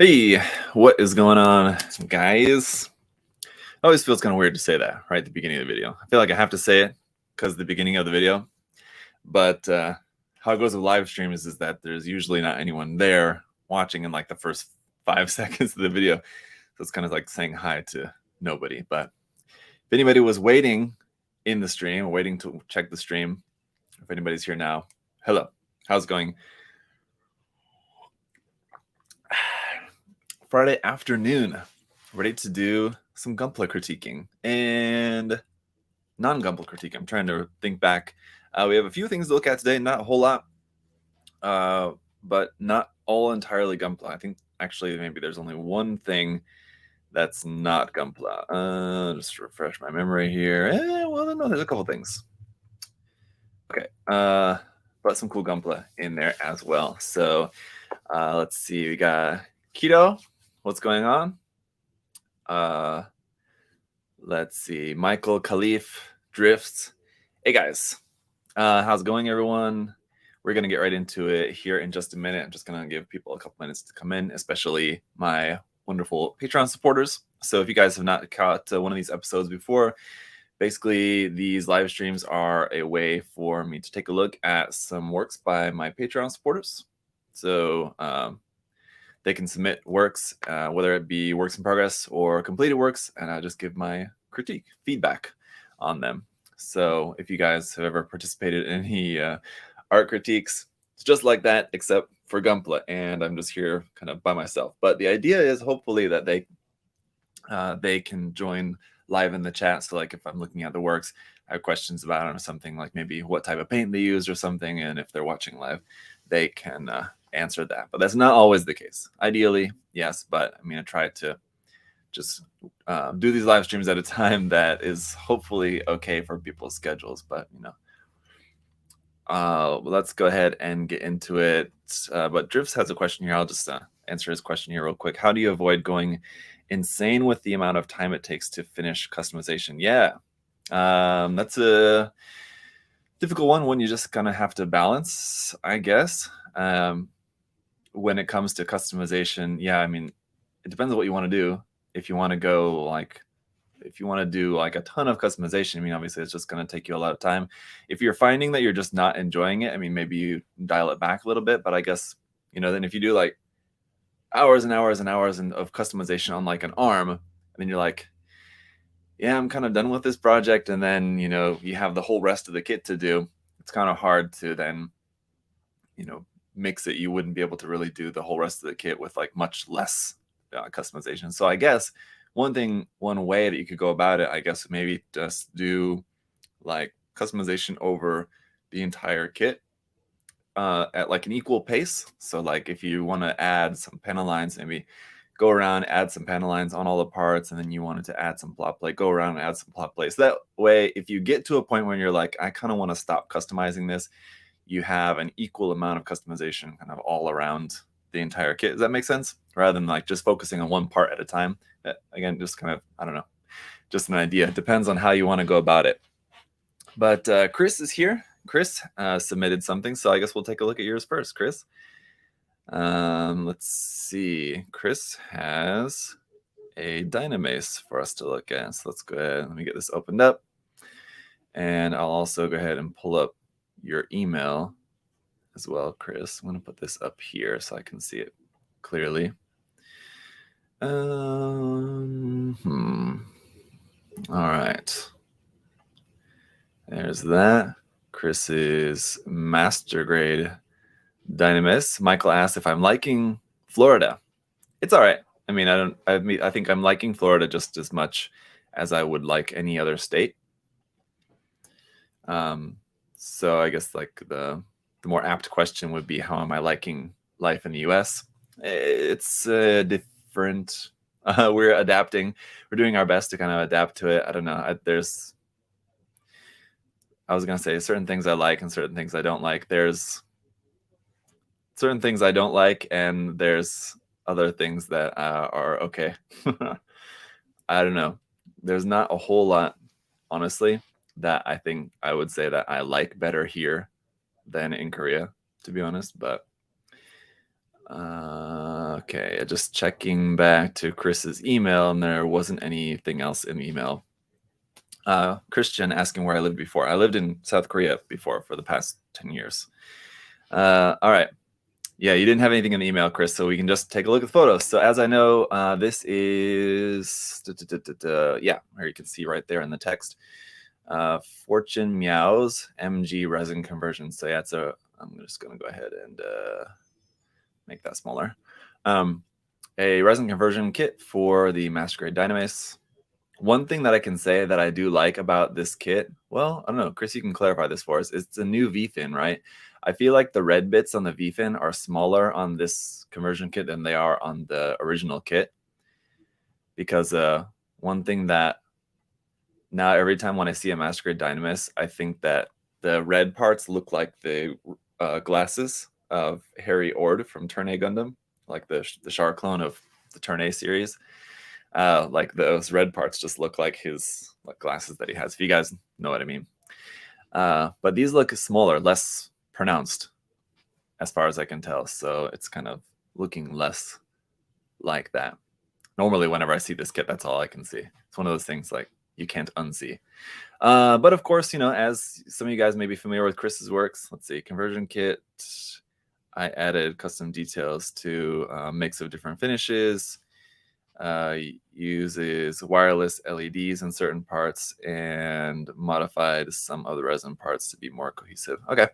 Hey, what is going on, guys? It always feels kind of weird to say that right at the beginning of the video. I feel like I have to say it because the beginning of the video, but how it goes with live streams is that there's usually not anyone there watching in like the first 5 seconds of the video. So it's kind of like saying hi to nobody. But if anybody was waiting in the stream, waiting to check the stream, if anybody's here now, hello, how's it going? Friday afternoon, ready to do some Gunpla critiquing and non-Gunpla critique. I'm trying to think back. We have a few things to look at today, not a whole lot, but not all entirely Gunpla. I think actually maybe there's only one thing that's not Gunpla. Just to refresh my memory here. Well, no, there's a couple things. Okay, but some cool Gunpla in there as well. So let's see. We got Keto. What's going on? Let's see. Michael, Khalif, Drifts. Hey guys, how's it going, everyone? We're gonna get right into it here in just a minute. I'm just gonna give people a couple minutes to come in, especially my wonderful Patreon supporters. So if you guys have not caught one of these episodes before, basically these live streams are a way for me to take a look at some works by my Patreon supporters. So they can submit works, whether it be works in progress or completed works, and I just give my critique, feedback on them. So if you guys have ever participated in any art critiques, it's just like that, except for Gunpla, and I'm just here kind of by myself. But the idea is hopefully that they can join live in the chat. So like if I'm looking at the works, I have questions about it or something, like maybe what type of paint they use or something, and if they're watching live, they can answer that. But that's not always the case. Ideally, yes, but I mean, I try to just do these live streams at a time that is hopefully okay for people's schedules. But you know, let's go ahead and get into it. But Drifts has a question here. I'll just answer his question here real quick. How do you avoid going insane with the amount of time it takes to finish customization? Yeah, that's a difficult one you just kind of have to balance, I guess. When it comes to customization, yeah, I mean, it depends on what you want to do. If you want to go like, if you want to do like a ton of customization, I mean, obviously it's just going to take you a lot of time. If you're finding that you're just not enjoying it, I mean, maybe you dial it back a little bit, but I guess, you know, then if you do like hours and hours and hours of customization on like an arm, and then you're like, yeah, I'm kind of done with this project. And then, you know, you have the whole rest of the kit to do. It's kind of hard to then, you know, mix it. You wouldn't be able to really do the whole rest of the kit with like much less customization. So I guess one way that you could go about it, I guess maybe just do like customization over the entire kit at like an equal pace. So like if you want to add some panel lines, maybe go around, add some panel lines on all the parts, and then you wanted to add some plot plate, go around and add some plot plate. So that way, if you get to a point where you're like, I kind of want to stop customizing this, you have an equal amount of customization kind of all around the entire kit. Does that make sense? Rather than like just focusing on one part at a time. Again, just kind of, I don't know, just an idea. It depends on how you want to go about it. But Chris is here. Chris submitted something, so I guess we'll take a look at yours first, Chris. Let's see. Chris has a Dynamis for us to look at. So let's go ahead. Let me get this opened up. And I'll also go ahead and pull up your email as well, Chris. I'm going to put this up here so I can see it clearly. All right. There's that. Chris's master grade Dynamis. Michael asked if I'm liking Florida. It's all right. I mean, I think I'm liking Florida just as much as I would like any other state. So I guess like the more apt question would be, how am I liking life in the US? It's different. We're adapting. We're doing our best to kind of adapt to it. I don't know. I was going to say certain things I like and certain things I don't like. There's certain things I don't like, and there's other things that are okay. I don't know. There's not a whole lot, honestly, that I think I would say that I like better here than in Korea, to be honest. But Okay, just checking back to Chris's email, and there wasn't anything else in the email. Christian asking where I lived before. I lived in South Korea before for the past 10 years. All right. Yeah, you didn't have anything in the email, Chris, so we can just take a look at the photos. So as I know, this is, yeah, here you can see right there in the text, Fortune Meows MG resin conversion. So yeah, I'm just going to go ahead and make that smaller. A resin conversion kit for the Master Grade Dynamis. One thing that I can say that I do like about this kit, well, I don't know, Chris, you can clarify this for us. It's a new V-fin, right? I feel like the red bits on the V-fin are smaller on this conversion kit than they are on the original kit. Because one thing that now every time when I see a Master Grade Dynamis, I think that the red parts look like the glasses of Harry Ord from Turn A Gundam, like the Char clone of the Turn A series. Like those red parts just look like his glasses that he has, if you guys know what I mean. But these look smaller, less pronounced as far as I can tell. So it's kind of looking less like that. Normally, whenever I see this kit, that's all I can see. It's one of those things like you can't unsee. But of course, you know, as some of you guys may be familiar with Chris's works, let's see, conversion kit. I added custom details to a mix of different finishes. Uses wireless LEDs in certain parts and modified some of the resin parts to be more cohesive. Okay.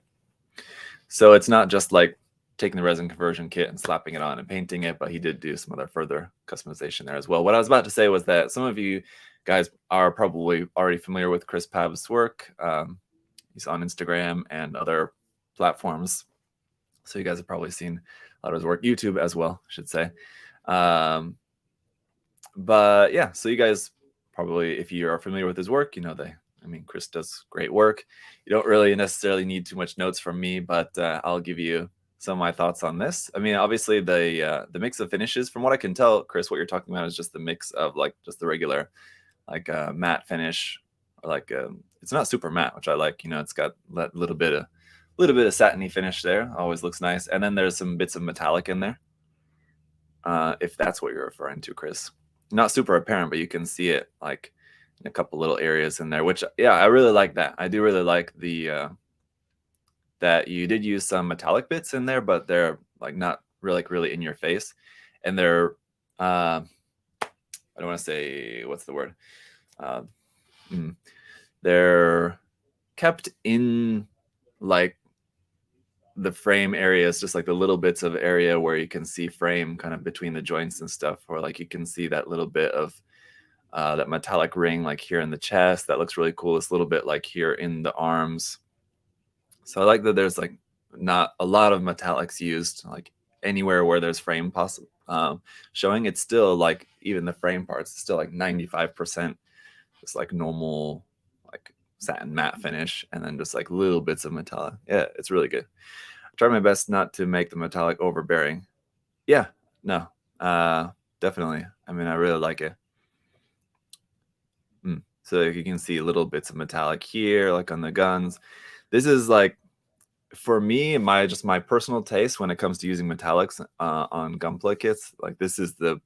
So it's not just like taking the resin conversion kit and slapping it on and painting it, but he did do some other further customization there as well. What I was about to say was that some of you guys are probably already familiar with Chris Pav's work. He's on Instagram and other platforms. So you guys have probably seen a lot of his work, YouTube as well, I should say. But yeah, so you guys probably, if you are familiar with his work, you know, Chris does great work. You don't really necessarily need too much notes from me, but I'll give you some of my thoughts on this. I mean, obviously the mix of finishes, from what I can tell, Chris, what you're talking about is just the mix of like just the regular like matte finish, or like it's not super matte, which I like. You know, it's got that little bit of satiny finish there. Always looks nice. And then there's some bits of metallic in there. If that's what you're referring to, Chris. Not super apparent, but you can see it like in a couple little areas in there, which, yeah, I really like that. I do really like the that you did use some metallic bits in there, but they're like not really in your face, and they're I don't want to say, what's the word, they're kept in like the frame areas, just like the little bits of area where you can see frame kind of between the joints and stuff, or like you can see that little bit of that metallic ring like here in the chest. That looks really cool. It's a little bit like here in the arms. So I like that there's like not a lot of metallics used like anywhere where there's frame possible showing. It's still like even the frame parts, it's still like 95% just like normal like satin matte finish, and then just like little bits of metallic. Yeah, it's really good. I try my best not to make the metallic overbearing. Yeah, no, definitely. I mean, I really like it. So you can see little bits of metallic here, like on the guns. This is like, for me, my personal taste when it comes to using metallics on Gunpla kits. Like this is the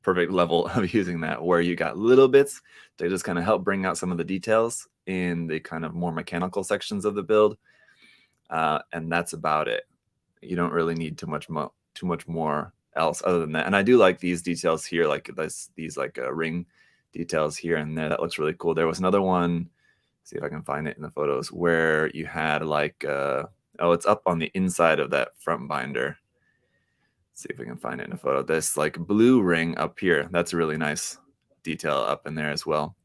perfect level of using that, where you got little bits to just kind of help bring out some of the details in the kind of more mechanical sections of the build, and that's about it. You don't really need too much more else other than that. And I do like these details here, like these like ring details here and there. That looks really cool. There was another one, see if I can find it in the photos, where you had like oh, it's up on the inside of that front binder. Let's see if we can find it in a photo. This like blue ring up here, that's a really nice detail up in there as well.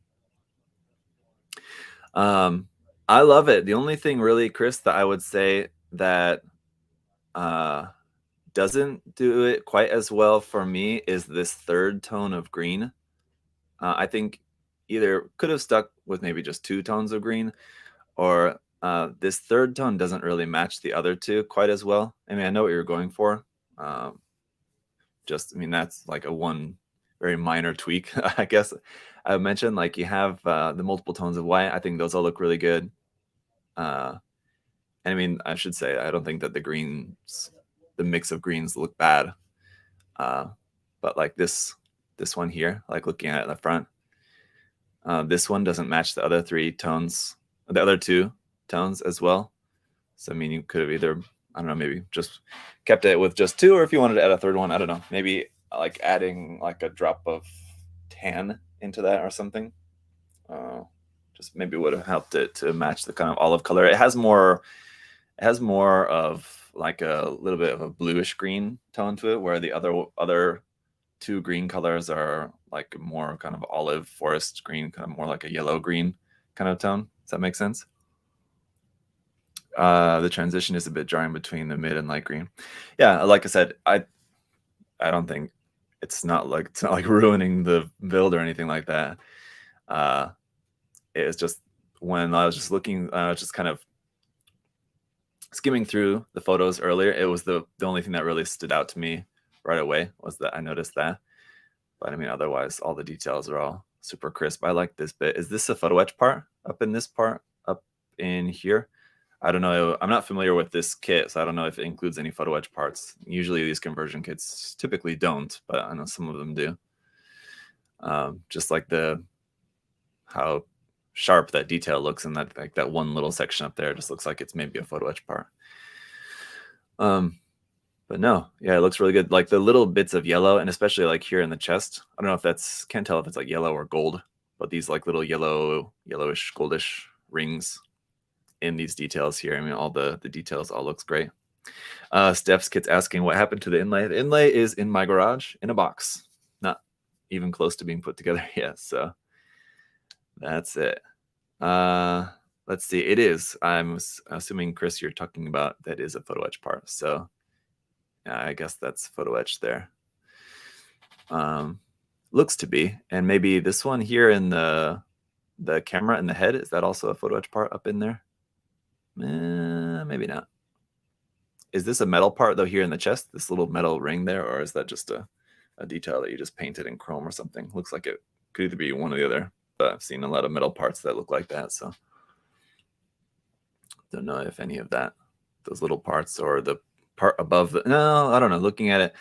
I love it. The only thing really, Chris, that I would say that doesn't do it quite as well for me is this third tone of green. I think either could have stuck with maybe just 2 tones of green, or this third tone doesn't really match the other two quite as well. I mean, I know what you're going for. I mean, that's like a one very minor tweak, I guess. I mentioned like you have the multiple tones of white. I think those all look really good. And I mean, I should say, I don't think that the mix of greens look bad. But like this one here, like looking at it in the front, this one doesn't match the other three tones, the other two tones as well. So I mean, you could have either, I don't know, maybe just kept it with just two, or if you wanted to add a third one, I don't know, maybe like adding like a drop of tan into that or something. Just maybe would have helped it to match the kind of olive color. It has more of like a little bit of a bluish green tone to it, where the other two green colors are like more kind of olive forest green, kind of more like a yellow green kind of tone. Does that make sense? The transition is a bit jarring between the mid and light green. Yeah, like I said, I don't think it's not like ruining the build or anything like that. It's just when I was just looking, just kind of skimming through the photos earlier, it was the only thing that really stood out to me right away was that I noticed that. But I mean, otherwise, all the details are all super crisp. I like this bit. Is this a photo etch part up in this part up in here? I don't know. I'm not familiar with this kit, so I don't know if it includes any photo etch parts. Usually these conversion kits typically don't, but I know some of them do. Just like how sharp that detail looks in that, like that one little section up there, just looks like it's maybe a photo etch part. But no, yeah, it looks really good. Like the little bits of yellow, and especially like here in the chest, I don't know if can't tell if it's like yellow or gold, but these like little yellowish, goldish rings in these details here. I mean, all the details all looks great. Steph's kit's asking what happened to the inlay. The inlay is in my garage in a box, not even close to being put together yet. So that's it. Let's see. It is. I'm assuming, Chris, you're talking about that is a photo etch part. So yeah, I guess that's photo etch there. Looks to be. And maybe this one here in the camera and the head, is that also a photo etch part up in there? Maybe not. Is this a metal part though here in the chest, this little metal ring there, or is that just a detail that you just painted in chrome or something? Looks like it could either be one or the other, but I've seen a lot of metal parts that look like that, so don't know if any of those little parts or the part above no, I don't know. Looking at it,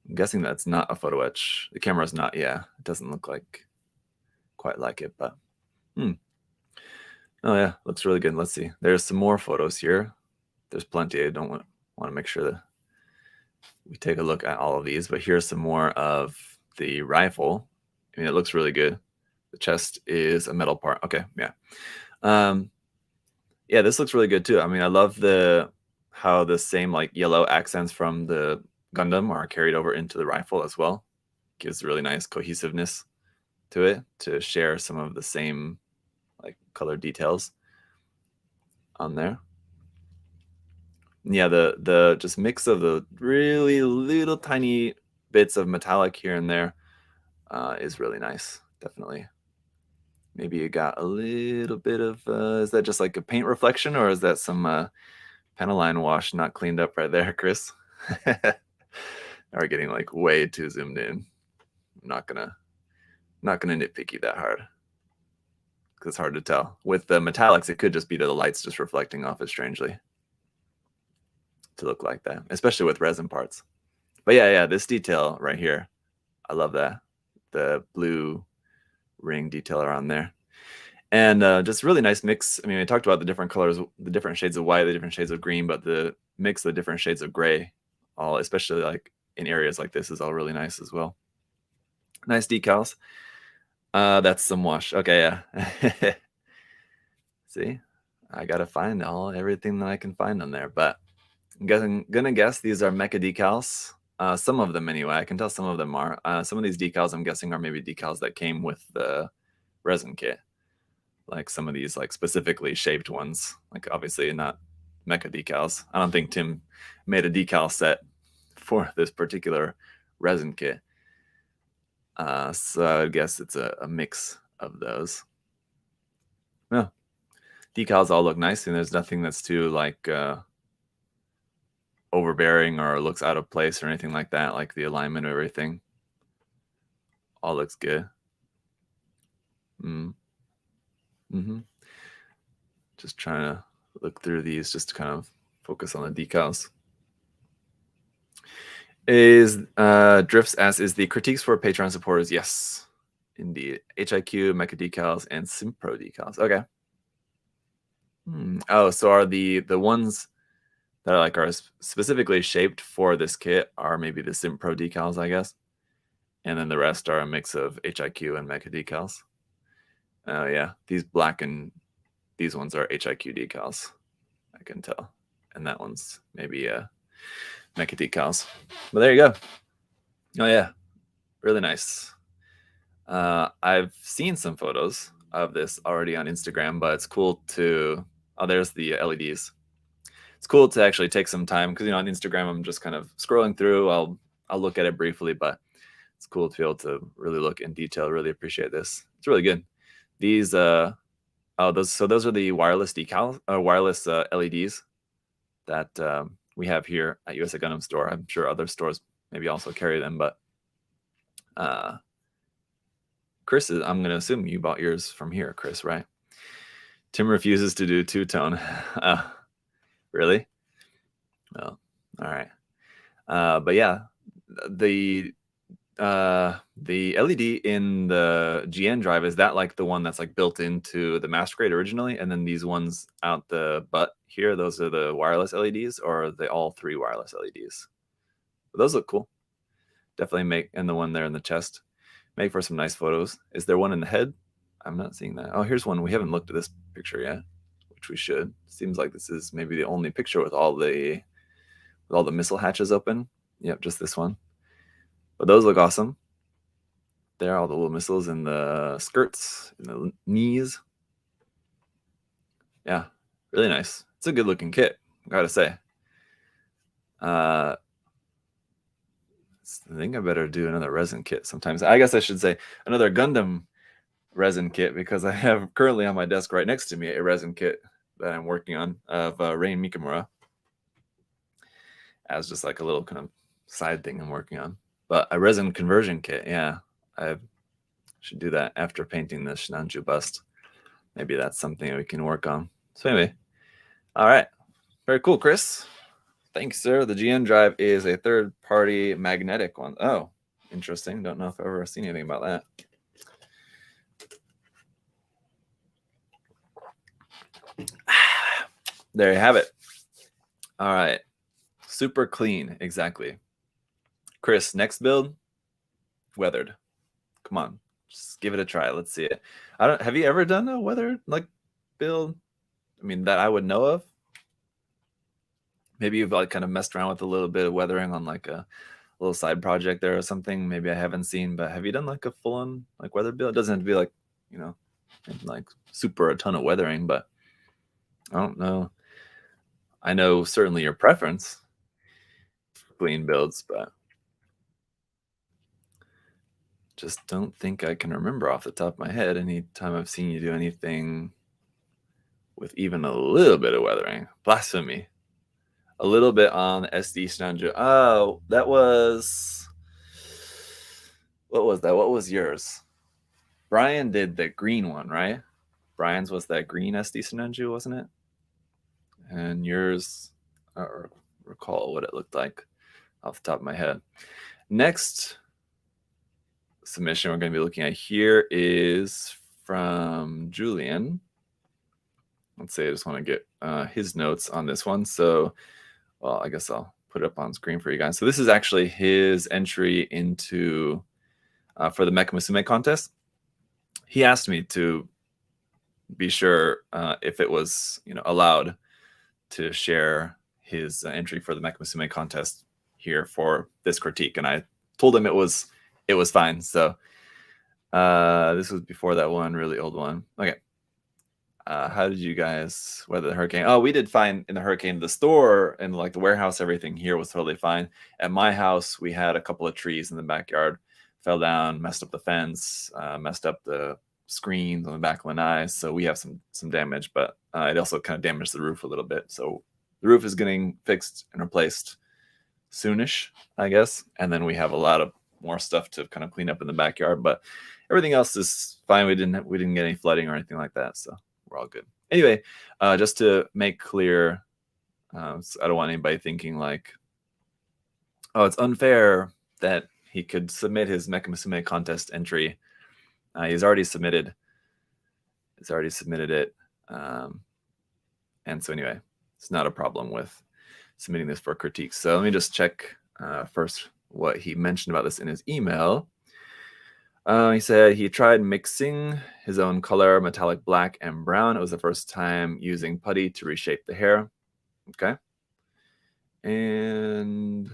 I'm guessing that's not a photo etch. The camera's not, yeah, it doesn't look like quite like it, but oh yeah, looks really good. Let's see. There's some more photos here. There's plenty. I don't want to make sure that we take a look at all of these, but here's some more of the rifle. I mean, it looks really good. The chest is a metal part. Okay, yeah. Yeah, this looks really good too. I mean, I love how the same like yellow accents from the Gundam are carried over into the rifle as well. Gives really nice cohesiveness to it to share some of the same like color details on there. Yeah, the just mix of the really little tiny bits of metallic here and there is really nice. Definitely. Maybe you got a little bit of, is that just like a paint reflection, or is that some Panaline wash not cleaned up right there, Chris? Are getting like way too zoomed in. I'm not gonna nitpick you that hard, because it's hard to tell. With the metallics, it could just be that the light's just reflecting off it strangely to look like that, especially with resin parts. But yeah, this detail right here, I love that. The blue ring detail around there. And just really nice mix. I mean, we talked about the different colors, the different shades of white, the different shades of green, but the mix of the different shades of gray, all especially like in areas like this, is all really nice as well. Nice decals. That's some wash. Okay, yeah. See, I gotta find everything that I can find on there, but I'm gonna guess these are mecha decals. Some of them anyway. I can tell some of them are. Some of these decals I'm guessing are maybe decals that came with the resin kit. Like some of these like specifically shaped ones, like obviously not mecha decals. I don't think Tim made a decal set for this particular resin kit. So I would guess it's a mix of those. Yeah, decals all look nice, and there's nothing that's too like overbearing or looks out of place or anything like that. Like the alignment of everything all looks good. Just trying to look through these just to kind of focus on the decals. Is Drifts asks, is the critiques for Patreon supporters? Yes, indeed. HIQ, Mecha decals, and Simpro decals. Okay. Oh, so are the ones that are specifically shaped for this kit are maybe the Simpro decals, I guess, and then the rest are a mix of HIQ and Mecha decals. Oh yeah, these black and these ones are HIQ decals, I can tell, and that one's maybe Mecha decals. But there you go. Oh yeah, really nice. I've seen some photos of this already on Instagram, but it's cool to. Oh, there's the LEDs. It's cool to actually take some time because on Instagram I'm just kind of scrolling through. I'll look at it briefly, but it's cool to be able to really look in detail. Really appreciate this. It's really good. These those are the wireless decals or wireless LEDs that we have here at USA Gundam Store. I'm sure other stores maybe also carry them, but Chris, I'm going to assume you bought yours from here, Chris, right? Tim refuses to do two-tone. Really? Oh, all right. But yeah, the LED in the GN drive, is that like the one that's like built into the Master Grade originally, and then these ones out the butt here, those are the wireless LEDs, or are they all 3 wireless LEDs? But those look cool. Definitely and the one there in the chest make for some nice photos. Is there one in the head? I'm not seeing that. Oh, here's one. We haven't looked at this picture yet, which we should. Seems like this is maybe the only picture with all the missile hatches open. Yep, just this one. But those look awesome. There are all the little missiles in the skirts, in the knees. Yeah, really nice. It's a good looking kit, gotta say. I think I better do another resin kit sometimes. I guess I should say another Gundam resin kit, because I have currently on my desk right next to me a resin kit that I'm working on of Rain Mikamura as just like a little kind of side thing I'm working on. But a resin conversion kit, yeah, I should do that after painting the Shinanju bust. Maybe that's something we can work on. So anyway, all right, very cool, Chris. Thanks, sir. The GN drive is a third-party magnetic one. Oh, interesting. Don't know if I've ever seen anything about that. There you have it. All right. Super clean. Exactly. Chris, next build, weathered. Come on. Just give it a try. Let's see it. Have you ever done a weathered like build? I mean, that I would know of. Maybe you've like kind of messed around with a little bit of weathering on like a little side project there or something. Maybe I haven't seen, but have you done like a full-on like weather build? It doesn't have to be like, like super a ton of weathering, but I don't know. I know certainly your preference, clean builds, but just don't think I can remember off the top of my head any time I've seen you do anything with even a little bit of weathering. Blasphemy. A little bit on SD Shinanju. Oh, that was... What was that? What was yours? Brian did the green one, right? Brian's was that green SD Shinanju, wasn't it? And yours, I don't recall what it looked like off the top of my head. Next submission we're going to be looking at here is from Julian. Let's say I just want to get his notes on this one. So, well, I guess I'll put it up on screen for you guys. So this is actually his entry into for the Mecha Musume contest. He asked me to be sure if it was allowed to share his entry for the Mecha Musume contest here for this critique, and I told him it was fine. So this was before that one really old one. Okay. How did you guys weather the hurricane? Oh, we did fine in the hurricane. The store and like the warehouse, everything here was totally fine. At my house, we had a couple of trees in the backyard, fell down, messed up the fence, messed up the screens on the back of lanai. So we have some damage, but it also kind of damaged the roof a little bit. So the roof is getting fixed and replaced soonish, I guess. And then we have a lot of more stuff to kind of clean up in the backyard, but everything else is fine. We didn't get any flooding or anything like that. So we're all good. Anyway, just to make clear, so I don't want anybody thinking like Oh, it's unfair that he could submit his Mecha Musume contest entry. He's already submitted. He's already submitted it. And so anyway, it's not a problem with submitting this for critiques. So let me just check first what he mentioned about this in his email. He said he tried mixing his own color, metallic black and brown. It was the first time using putty to reshape the hair. Okay. And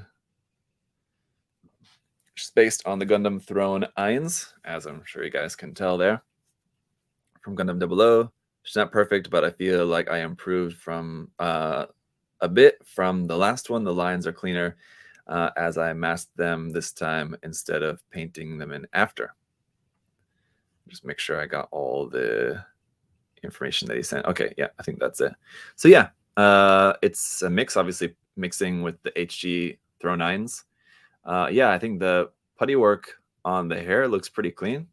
just based on the Gundam Throne Eins, as I'm sure you guys can tell there, from Gundam 00. She's not perfect, but I feel like I improved from a bit from the last one. The lines are cleaner as I masked them this time instead of painting them in after. Just make sure I got all the information that he sent. Okay, yeah, I think that's it. So yeah, it's a mix, obviously mixing with the HG Throw Nines. Yeah, I think the putty work on the hair looks pretty clean.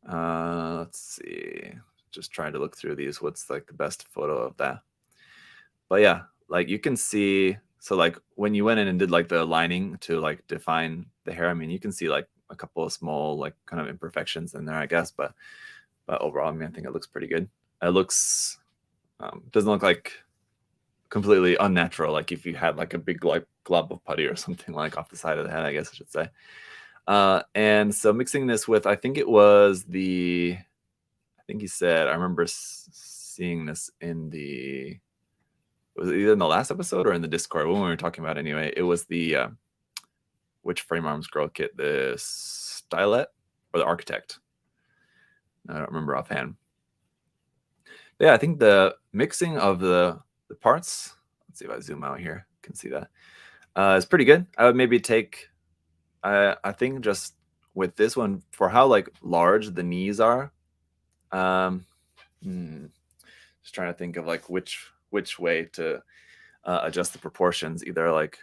Let's see. Just trying to look through these. What's like the best photo of that? But yeah, like you can see. So like when you went in and did like the lining to like define the hair, I mean, you can see like a couple of small like kind of imperfections in there, I guess. But overall, I mean, I think it looks pretty good. It looks doesn't look like completely unnatural, like if you had like a big like glob of putty or something like off the side of the head, I guess I should say. And so mixing this with, I think it was the, I think he said, I remember seeing this in the, was it either in the last episode or in the Discord when we were talking about it anyway. It was the, which Frame Arms Girl kit, the Stylet or the Architect? I don't remember offhand. But yeah, I think the mixing of the parts, let's see if I zoom out here, you can see that, is pretty good. I would maybe take, I think just with this one, for how like large the knees are, just trying to think of like which way to adjust the proportions. Either like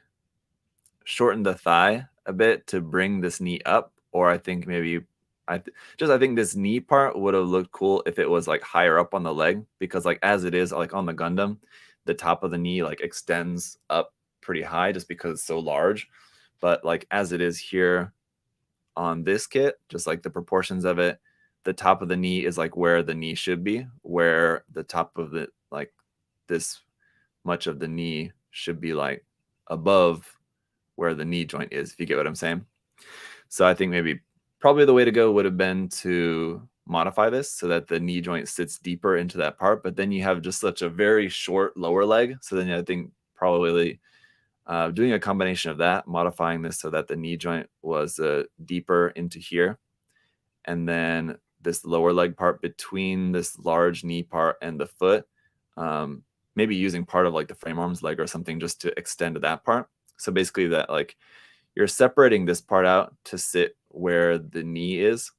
shorten the thigh a bit to bring this knee up, or I think maybe I think this knee part would have looked cool if it was like higher up on the leg, because like as it is like on the Gundam, the top of the knee like extends up pretty high just because it's so large. But like as it is here on this kit, just like the proportions of it, the top of the knee is like where the knee should be, where the top of the like this much of the knee should be like above where the knee joint is, if you get what I'm saying. So I think maybe probably the way to go would have been to modify this so that the knee joint sits deeper into that part, but then you have just such a very short lower leg. So then I think probably doing a combination of that, modifying this so that the knee joint was deeper into here, and then this lower leg part between this large knee part and the foot, maybe using part of like the frame arms leg or something just to extend to that part. So basically that like you're separating this part out to sit where the knee is,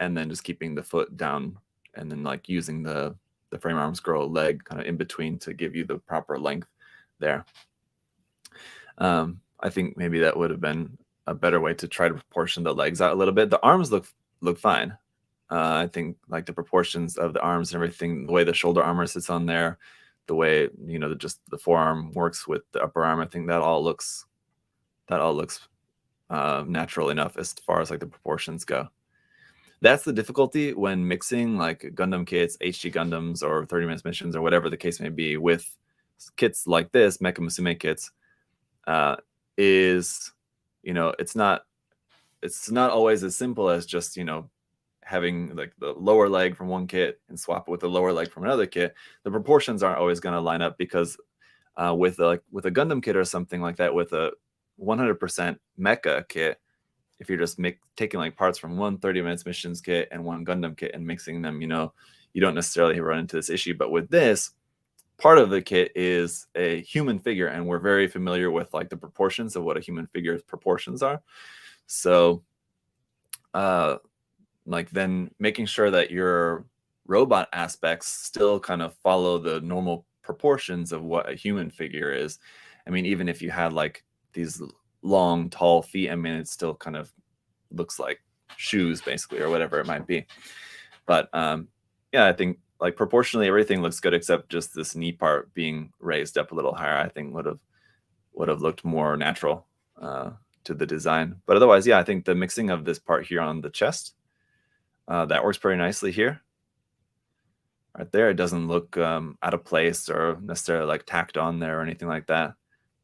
and then just keeping the foot down, and then like using the frame arms girl leg kind of in between to give you the proper length there. I think maybe that would have been a better way to try to proportion the legs out a little bit. The arms look fine. I think like the proportions of the arms and everything, the way the shoulder armor sits on there, the way, you know, just the forearm works with the upper arm, I think that all looks natural enough as far as like the proportions go. That's the difficulty when mixing like Gundam kits, HG Gundams, or 30-minute missions, or whatever the case may be, with kits like this, Mecha Musume kits, is, you know, it's not always as simple as just, you know, having like the lower leg from one kit and swap it with the lower leg from another kit. The proportions aren't always going to line up, because with a Gundam kit or something like that, with a 100% mecha kit, if you're just taking like parts from one 30 minutes missions kit and one Gundam kit and mixing them, you know, you don't necessarily run into this issue. But with this, part of the kit is a human figure, and we're very familiar with like the proportions of what a human figure's proportions are. So like then making sure that your robot aspects still kind of follow the normal proportions of what a human figure is. I mean, even if you had like these long, tall feet, I mean, it still kind of looks like shoes basically, or whatever it might be. But yeah, I think like proportionally everything looks good, except just this knee part being raised up a little higher, I think would would have looked more natural to the design. But otherwise, yeah, I think the mixing of this part here on the chest, that works pretty nicely here. Right there, it doesn't look out of place or necessarily like tacked on there or anything like that.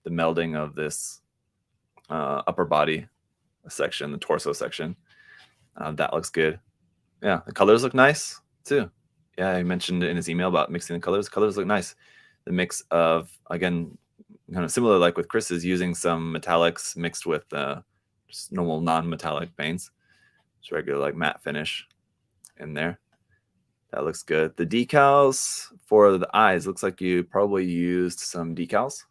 The melding of this upper body section, the torso section, that looks good. Yeah, the colors look nice too. Yeah, he mentioned in his email about mixing the colors. Colors look nice. The mix of, again, kind of similar like with Chris's, using some metallics mixed with just normal non-metallic paints. Just regular like matte finish in there. That looks good. The decals for the eyes, looks like you probably used some decals.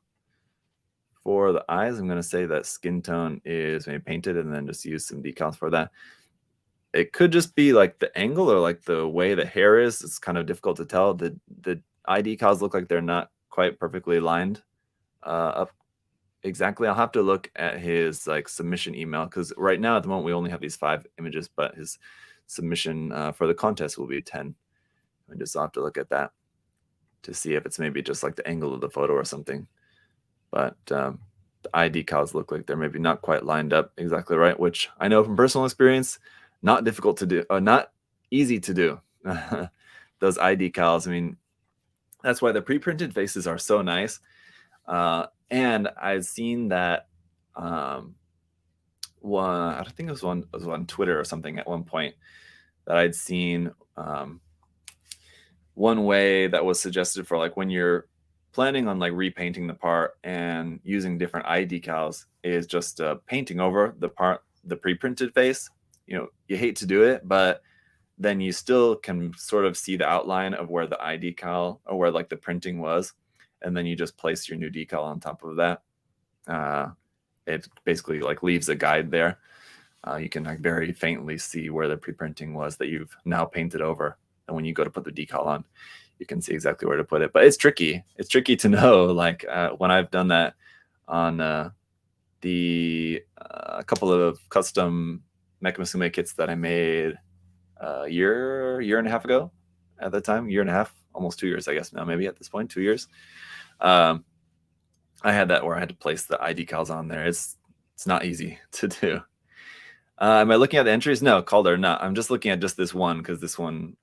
For the eyes, I'm going to say that skin tone is maybe painted and then just use some decals for that. It could just be like the angle or like the way the hair is. It's kind of difficult to tell. The eye decals look like they're not quite perfectly lined up exactly. I'll have to look at his like submission email, because right now at the moment we only have these 5 images, but his submission for the contest will be 10. I just have to look at that to see if it's maybe just like the angle of the photo or something. But the eye decals look like they're maybe not quite lined up exactly right, which I know from personal experience, not difficult to do, not easy to do. Those eye decals, I mean, that's why the pre-printed faces are so nice. And I've seen that one, I think it was on Twitter or something at one point, that I'd seen one way that was suggested for like when you're planning on like repainting the part and using different eye decals is just painting over the part, the pre-printed face. You know, you hate to do it, but then you still can sort of see the outline of where the eye decal or where like the printing was, and then you just place your new decal on top of that. It basically like leaves a guide there. You can like very faintly see where the pre-printing was that you've now painted over, and when you go to put the decal on, you can see exactly where to put it. But it's tricky. It's tricky to know. Like when I've done that on a couple of custom Mecha Musume kits that I made a year and a half ago at the time, year and a half, almost 2 years, I guess now, maybe at this point, 2 years. I had that where I had to place the eye decals on there. It's not easy to do. Am I looking at the entries? No, Calder, not. I'm just looking at just this one, because this one,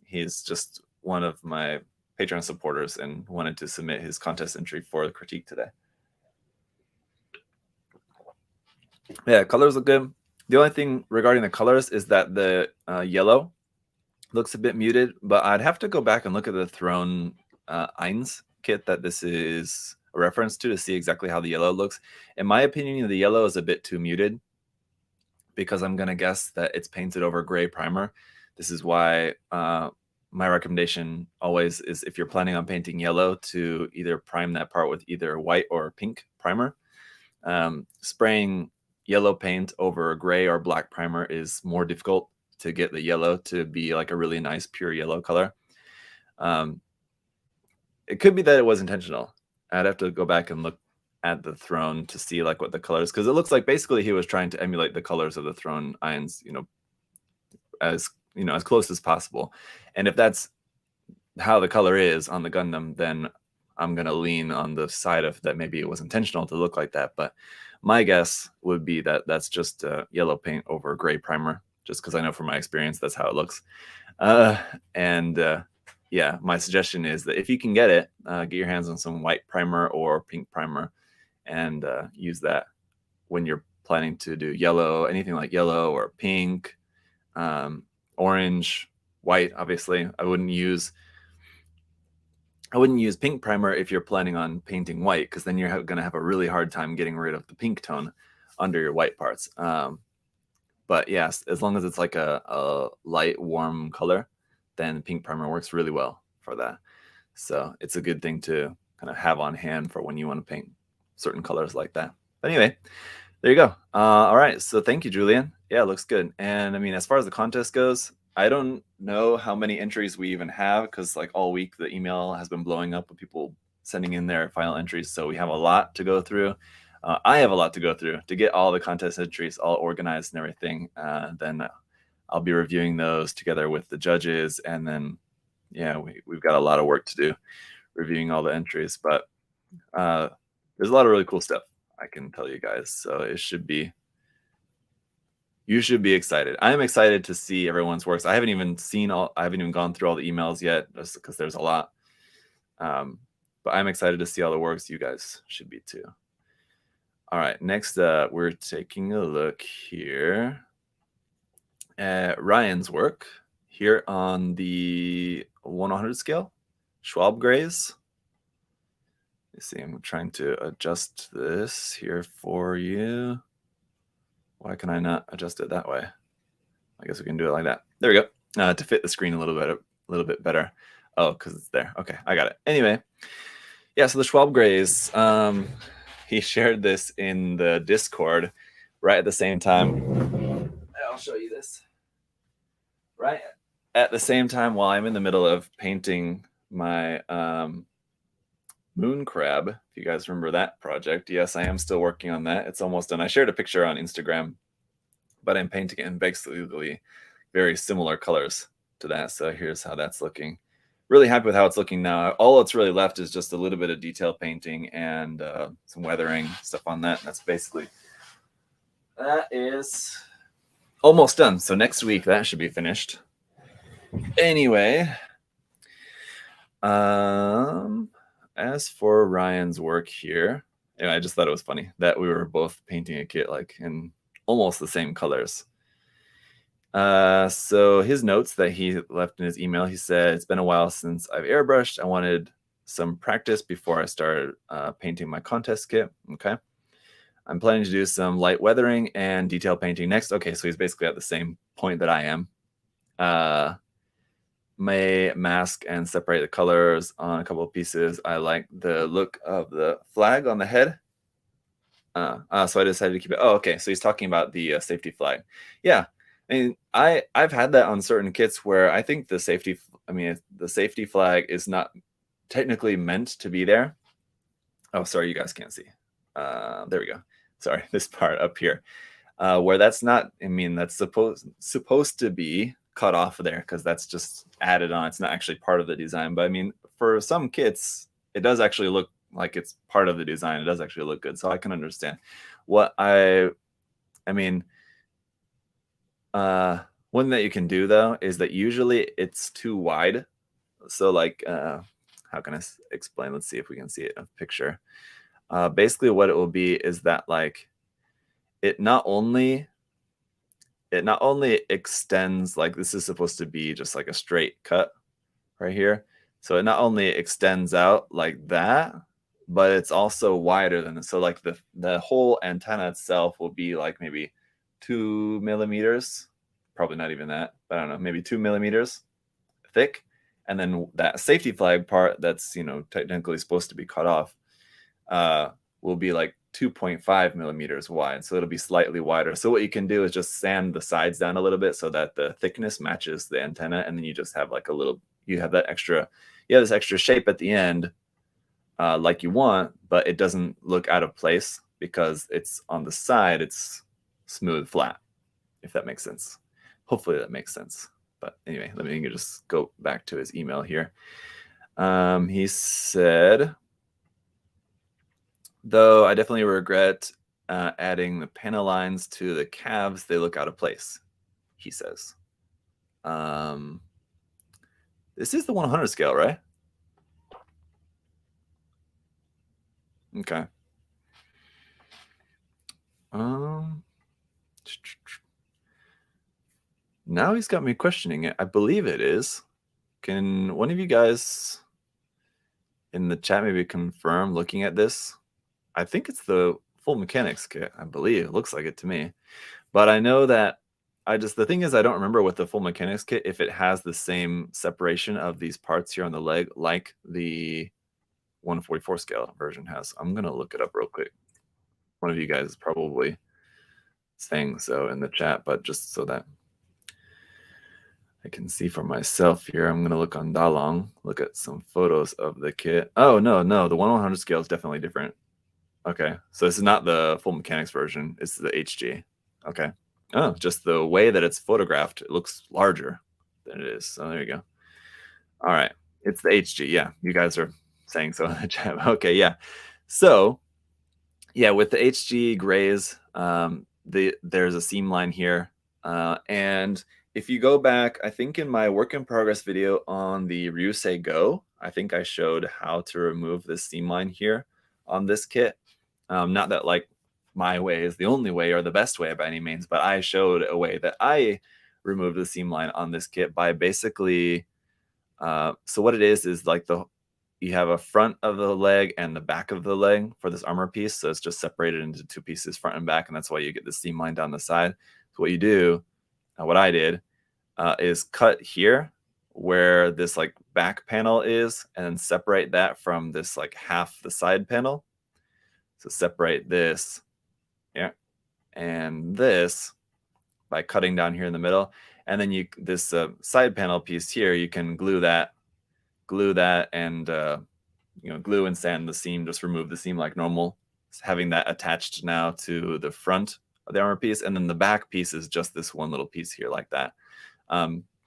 he's just one of my Patreon supporters and wanted to submit his contest entry for the critique today. Yeah, colors look good. The only thing regarding the colors is that the yellow looks a bit muted, but I'd have to go back and look at the Throne Eins kit that this is a reference to see exactly how the yellow looks. In my opinion, the yellow is a bit too muted, because I'm going to guess that it's painted over gray primer. This is why my recommendation always is, if you're planning on painting yellow, to either prime that part with either white or pink primer. Spraying yellow paint over gray or black primer is more difficult to get the yellow to be like a really nice pure yellow color. It could be that it was intentional. I'd have to go back and look at the Throne to see like what the colors, because it looks like basically he was trying to emulate the colors of the Throne Eins, as close as possible. And if that's how the color is on the Gundam, then I'm gonna lean on the side of that maybe it was intentional to look like that. But my guess would be that that's just yellow paint over gray primer, just because I know from my experience that's how it looks. Yeah, my suggestion is that if you can get it, get your hands on some white primer or pink primer, and use that when you're planning to do yellow, anything like yellow or pink, orange, white. Obviously, I wouldn't use pink primer if you're planning on painting white, because then you're going to have a really hard time getting rid of the pink tone under your white parts. But yes, as long as it's like a light, warm color, then pink primer works really well for that. So it's a good thing to kind of have on hand for when you want to paint certain colors like that. But anyway, there you go. All right, so thank you, Julian. Yeah, it looks good. And I mean, as far as the contest goes, I don't know how many entries we even have, because like all week the email has been blowing up with people sending in their final entries. So we have a lot to go through. I have a lot to go through to get all the contest entries all organized and everything. Then I'll be reviewing those together with the judges, and then yeah, we've got a lot of work to do reviewing all the entries. But there's a lot of really cool stuff, I can tell you guys. So you should be excited. I am excited to see everyone's works. I haven't even gone through all the emails yet, just because there's a lot. But I'm excited to see all the works. You guys should be too. All right, next up, we're taking a look here at Ryan's work here on the 1/100 scale, Schwab Graze. You see, I'm trying to adjust this here for you. Why can I not adjust it that way? I guess we can do it like that. There we go. To fit the screen a little bit better. Oh, because it's there. Okay, I got it. Anyway, yeah. So the Schwab Graze, he shared this in the Discord right at the same time. I'll show you this. Right at the same time, while I'm in the middle of painting my moon crab, if you guys remember that project. Yes, I am still working on that. It's almost done. I shared a picture on Instagram, but I'm painting it in basically very similar colors to that. So here's how that's looking. Really happy with how it's looking now. All that's really left is just a little bit of detail painting and some weathering stuff on that. That is almost done. So next week that should be finished. Anyway, as for Ryan's work here, anyway, I just thought it was funny that we were both painting a kit like in almost the same colors. So his notes that he left in his email, he said, it's been a while since I've airbrushed. I wanted some practice before I started painting my contest kit. Okay. I'm planning to do some light weathering and detail painting next. Okay, so he's basically at the same point that I am. May mask and separate the colors on a couple of pieces. I like the look of the flag on the head. So I decided to keep it. Oh, okay. So he's talking about the safety flag. Yeah. I mean, I've had that on certain kits where I think the safety flag is not technically meant to be there. Oh, sorry, you guys can't see. There we go. Sorry, this part up here, where that's not. I mean, that's supposed to be cut off there because that's just added on. It's not actually part of the design. But I mean, for some kits, it does actually look like it's part of the design. It does actually look good, so I can understand. What I mean. One that you can do though is that usually it's too wide. So like, how can I explain? Let's see if we can see it in a picture. Basically what it will be is that like it not only extends, like this is supposed to be just like a straight cut right here. So it not only extends out like that, but it's also wider than this. So like the whole antenna itself will be like maybe 2 millimeters, probably not even that, but I don't know, maybe 2 millimeters thick. And then that safety flag part that's, technically supposed to be cut off will be like 2.5 millimeters wide. So it'll be slightly wider. So what you can do is just sand the sides down a little bit so that the thickness matches the antenna. And then you just have like this extra shape at the end like you want, but it doesn't look out of place because it's on the side. It's smooth flat, if that makes sense. Hopefully that makes sense. But anyway, let me just go back to his email here. He said, though I definitely regret adding the panel lines to the calves. They look out of place, he says. This is the 100 scale, right? Okay. Now he's got me questioning it. I believe it is. Can one of you guys in the chat maybe confirm looking at this? I think it's the full mechanics kit. I believe it looks like it to me. But I know that the thing is I don't remember with the full mechanics kit if it has the same separation of these parts here on the leg like the 144 scale version has. I'm going to look it up real quick. One of you guys is probably saying so in the chat, but just so that I can see for myself here, I'm going to look on Dalong, look at some photos of the kit. Oh, no, the 1/100 scale is definitely different. Okay, so this is not the full mechanics version. It's the HG. Okay. Oh, just the way that it's photographed, it looks larger than it is. So there you go. All right. It's the HG. Yeah, you guys are saying so in the chat. Okay, yeah. So Yeah, with the HG Graze, there's a seam line here. And if you go back, I think in my work in progress video on the Ryusei Go, I think I showed how to remove this seam line here on this kit. Not that like my way is the only way or the best way by any means, but I showed a way that I removed the seam line on this kit by basically, so what it is like you have a front of the leg and the back of the leg for this armor piece. So it's just separated into two pieces, front and back. And that's why you get the seam line down the side. So what you do, what I did, is cut here where this like back panel is and then separate that from this like half the side panel. So separate this, yeah, and this by cutting down here in the middle. And then this side panel piece here, you can glue that and glue and sand the seam, just remove the seam like normal, having that attached now to the front of the armor piece. And then the back piece is just this one little piece here like that.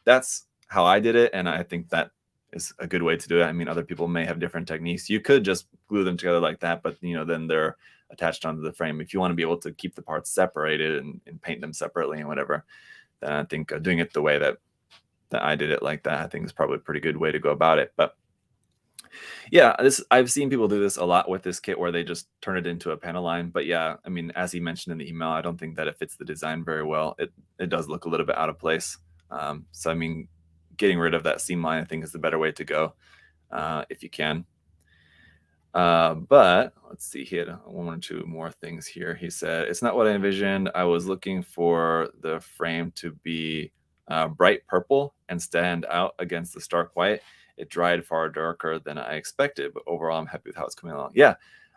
That's how I did it, and I think that is a good way to do it. I mean, other people may have different techniques. You could just glue them together like that, but then they're attached onto the frame. If you want to be able to keep the parts separated and paint them separately and whatever, then I think doing it the way that I did it like that, I think is probably a pretty good way to go about it. But yeah, I've seen people do this a lot with this kit where they just turn it into a panel line. But yeah, I mean, as he mentioned in the email, I don't think that it fits the design very well. It does look a little bit out of place. So I mean, getting rid of that seam line, I think, is the better way to go if you can. But let's see, he had one or two more things here. He said, it's not what I envisioned. I was looking for the frame to be bright purple and stand out against the stark white. It dried far darker than I expected, but overall I'm happy with how it's coming along. Yeah,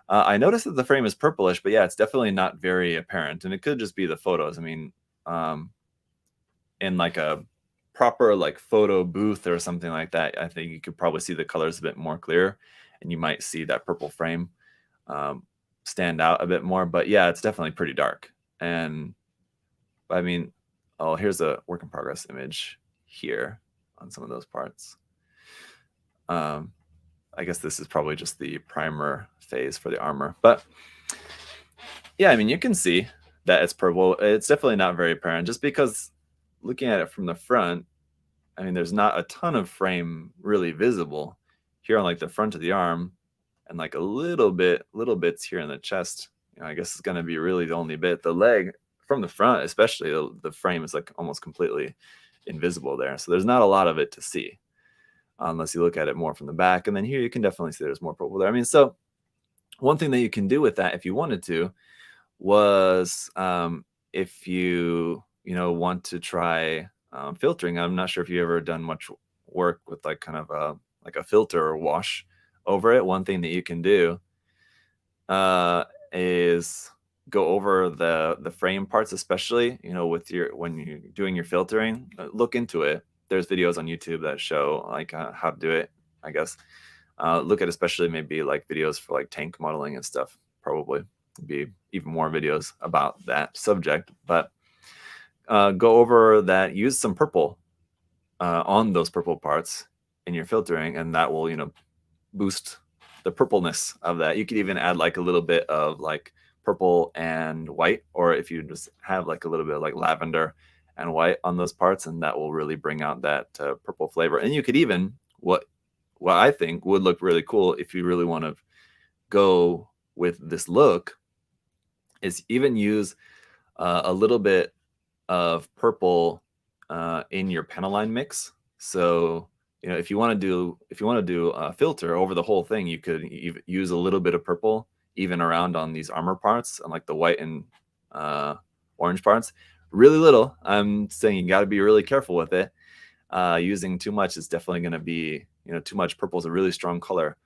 I noticed that the frame is purplish, but yeah, it's definitely not very apparent. And it could just be the photos. I mean, in like a proper like photo booth or something like that, I think you could probably see the colors a bit more clear, and you might see that purple frame stand out a bit more. But yeah, it's definitely pretty dark. And I mean, oh, here's a work in progress image here on some of those parts. I guess this is probably just the primer phase for the armor. But yeah, I mean, you can see that it's purple. It's definitely not very apparent, just because looking at it from the front, I mean, there's not a ton of frame really visible here on like the front of the arm, and like little bits here in the chest. I guess it's going to be really the only bit. The leg from the front, especially the frame is like almost completely invisible there. So there's not a lot of it to see unless you look at it more from the back. And then here you can definitely see there's more purple there. I mean, so one thing that you can do with that, if you wanted to, was if you want to try filtering. I'm not sure if you ever done much work with like kind of a filter or wash over it. One thing that you can do is go over the frame parts, especially with when you're doing your filtering. Look into it. There's videos on YouTube that show like how to do it, I guess. Look at especially maybe like videos for like tank modeling and stuff. Probably be even more videos about that subject. But go over that. Use some purple on those purple parts in your filtering, and that will boost the purpleness of that. You could even add like a little bit of like purple and white, or if you just have like a little bit of like lavender and white on those parts, and that will really bring out that purple flavor. And you could even, what I think would look really cool if you really want to go with this look, is even use a little bit of purple in your panel line mix. So if you want to do a filter over the whole thing, you could use a little bit of purple even around on these armor parts and like the white and orange parts. Really little. I'm saying you got to be really careful with it. Using too much is definitely going to be, too much. Purple is a really strong color.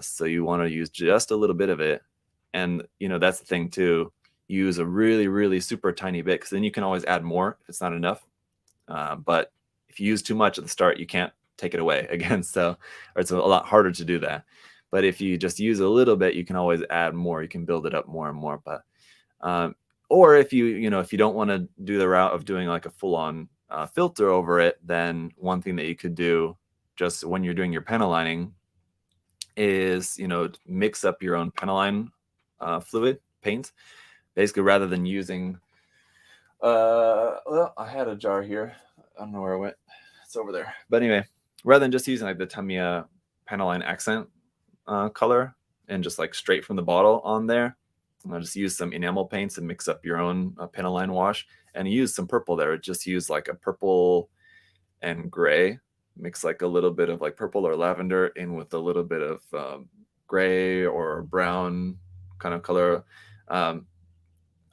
So you want to use just a little bit of it. And, that's the thing too. Use a really, really super tiny bit, because then you can always add more if it's not enough. But if you use too much at the start, you can't take it away again. So, or it's a lot harder to do that. But if you just use a little bit, you can always add more. You can build it up more and more. But or if you don't want to do the route of doing like a full-on filter over it, then one thing that you could do just when you're doing your panel lining is mix up your own panel line fluid paint. Basically, rather than using, well, I had a jar here. I don't know where it went. It's over there. But anyway, rather than just using like the Tamiya Panaline accent color and just like straight from the bottle on there, I'll just use some enamel paints and mix up your own Panaline wash, and use some purple there. Just use like a purple and gray, mix like a little bit of like purple or lavender in with a little bit of gray or brown kind of color.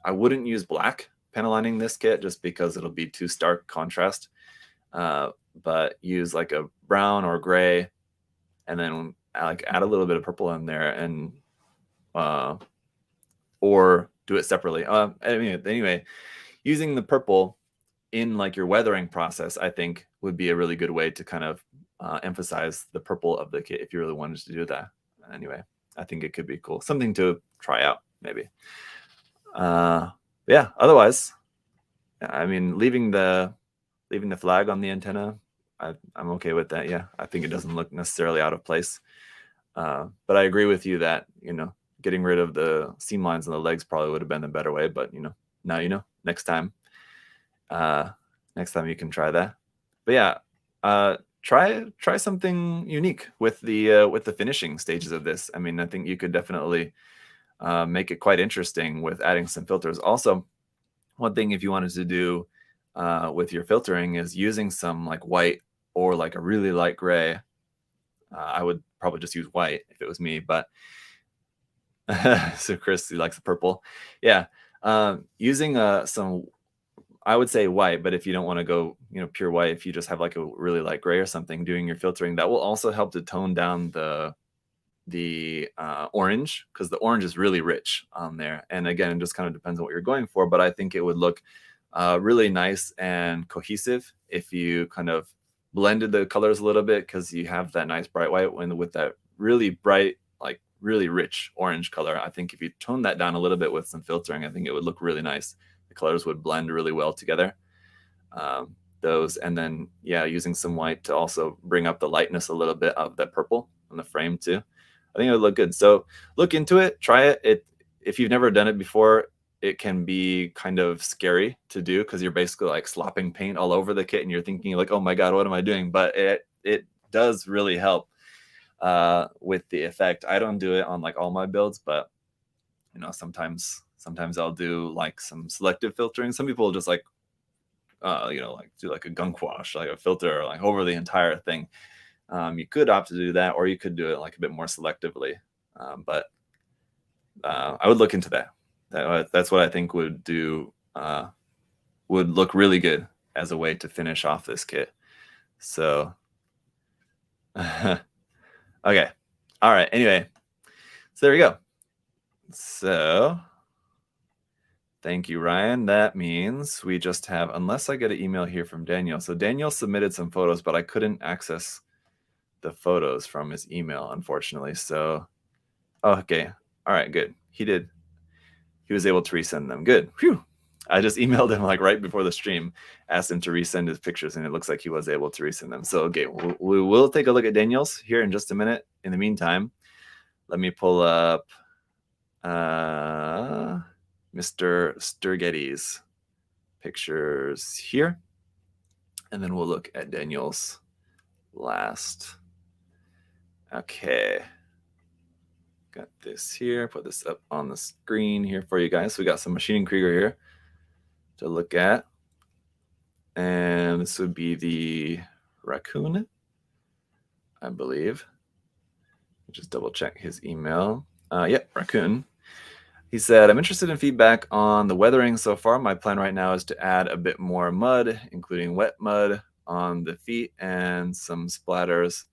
I wouldn't use black panelining this kit just because it'll be too stark contrast, but use like a brown or gray, and then like add a little bit of purple in there, and or do it separately. Anyway, using the purple in like your weathering process, I think would be a really good way to kind of emphasize the purple of the kit if you really wanted to do that. Anyway, I think it could be cool, something to try out maybe. Yeah, otherwise, I mean, leaving the flag on the antenna, I'm okay with that. Yeah, I think it doesn't look necessarily out of place. But I agree with you that, you know, getting rid of the seam lines on the legs probably would have been the better way. But, you know, now you know. Next time you can try that. But yeah, try something unique with the finishing stages of this. I mean, I think you could definitely make it quite interesting with adding some filters. Also, one thing if you wanted to do with your filtering is using some like white or like a really light gray. I would probably just use white if it was me, but so Chris, he likes the purple. Yeah, using some, I would say white, but if you don't want to go, you know, pure white, if you just have like a really light gray or something doing your filtering, that will also help to tone down the orange, because the orange is really rich on there. And again, it just kind of depends on what you're going for, but I think it would look really nice and cohesive if you kind of blended the colors a little bit, because you have that nice bright white with that really bright, like really rich orange color. I think if you tone that down a little bit with some filtering, I think it would look really nice. The colors would blend really well together. Those, and then yeah, using some white to also bring up the lightness a little bit of that purple on the frame too. I think it would look good. So look into it, try it. If you've never done it before, it can be kind of scary to do, because you're basically like slopping paint all over the kit and you're thinking like, oh my God, what am I doing? But it does really help with the effect. I don't do it on like all my builds, but you know, sometimes I'll do like some selective filtering. Some people just like, you know, like do like a gunk wash, like a filter like over the entire thing. You could opt to do that, or you could do it like a bit more selectively. But I would look into that. That's what I think would look really good as a way to finish off this kit. So, okay. All right. Anyway, so there we go. So thank you, Ryan. That means we just have, unless I get an email here from Daniel. So Daniel submitted some photos, but I couldn't access the photos from his email, unfortunately. So, oh, okay. All right, good. He was able to resend them. Good. Phew. I just emailed him like right before the stream, asked him to resend his pictures, and it looks like he was able to resend them. So, okay, we will take a look at Daniel's here in just a minute. In the meantime, let me pull up Mr. Sturgetty's pictures here, and then we'll look at Daniel's last. Okay. Got this here, put this up on the screen here for you guys. So we got some machining Krieger here to look at. And this would be the raccoon, I believe. Just double check his email. Yep, raccoon. He said, I'm interested in feedback on the weathering so far. My plan right now is to add a bit more mud, including wet mud on the feet and some splatters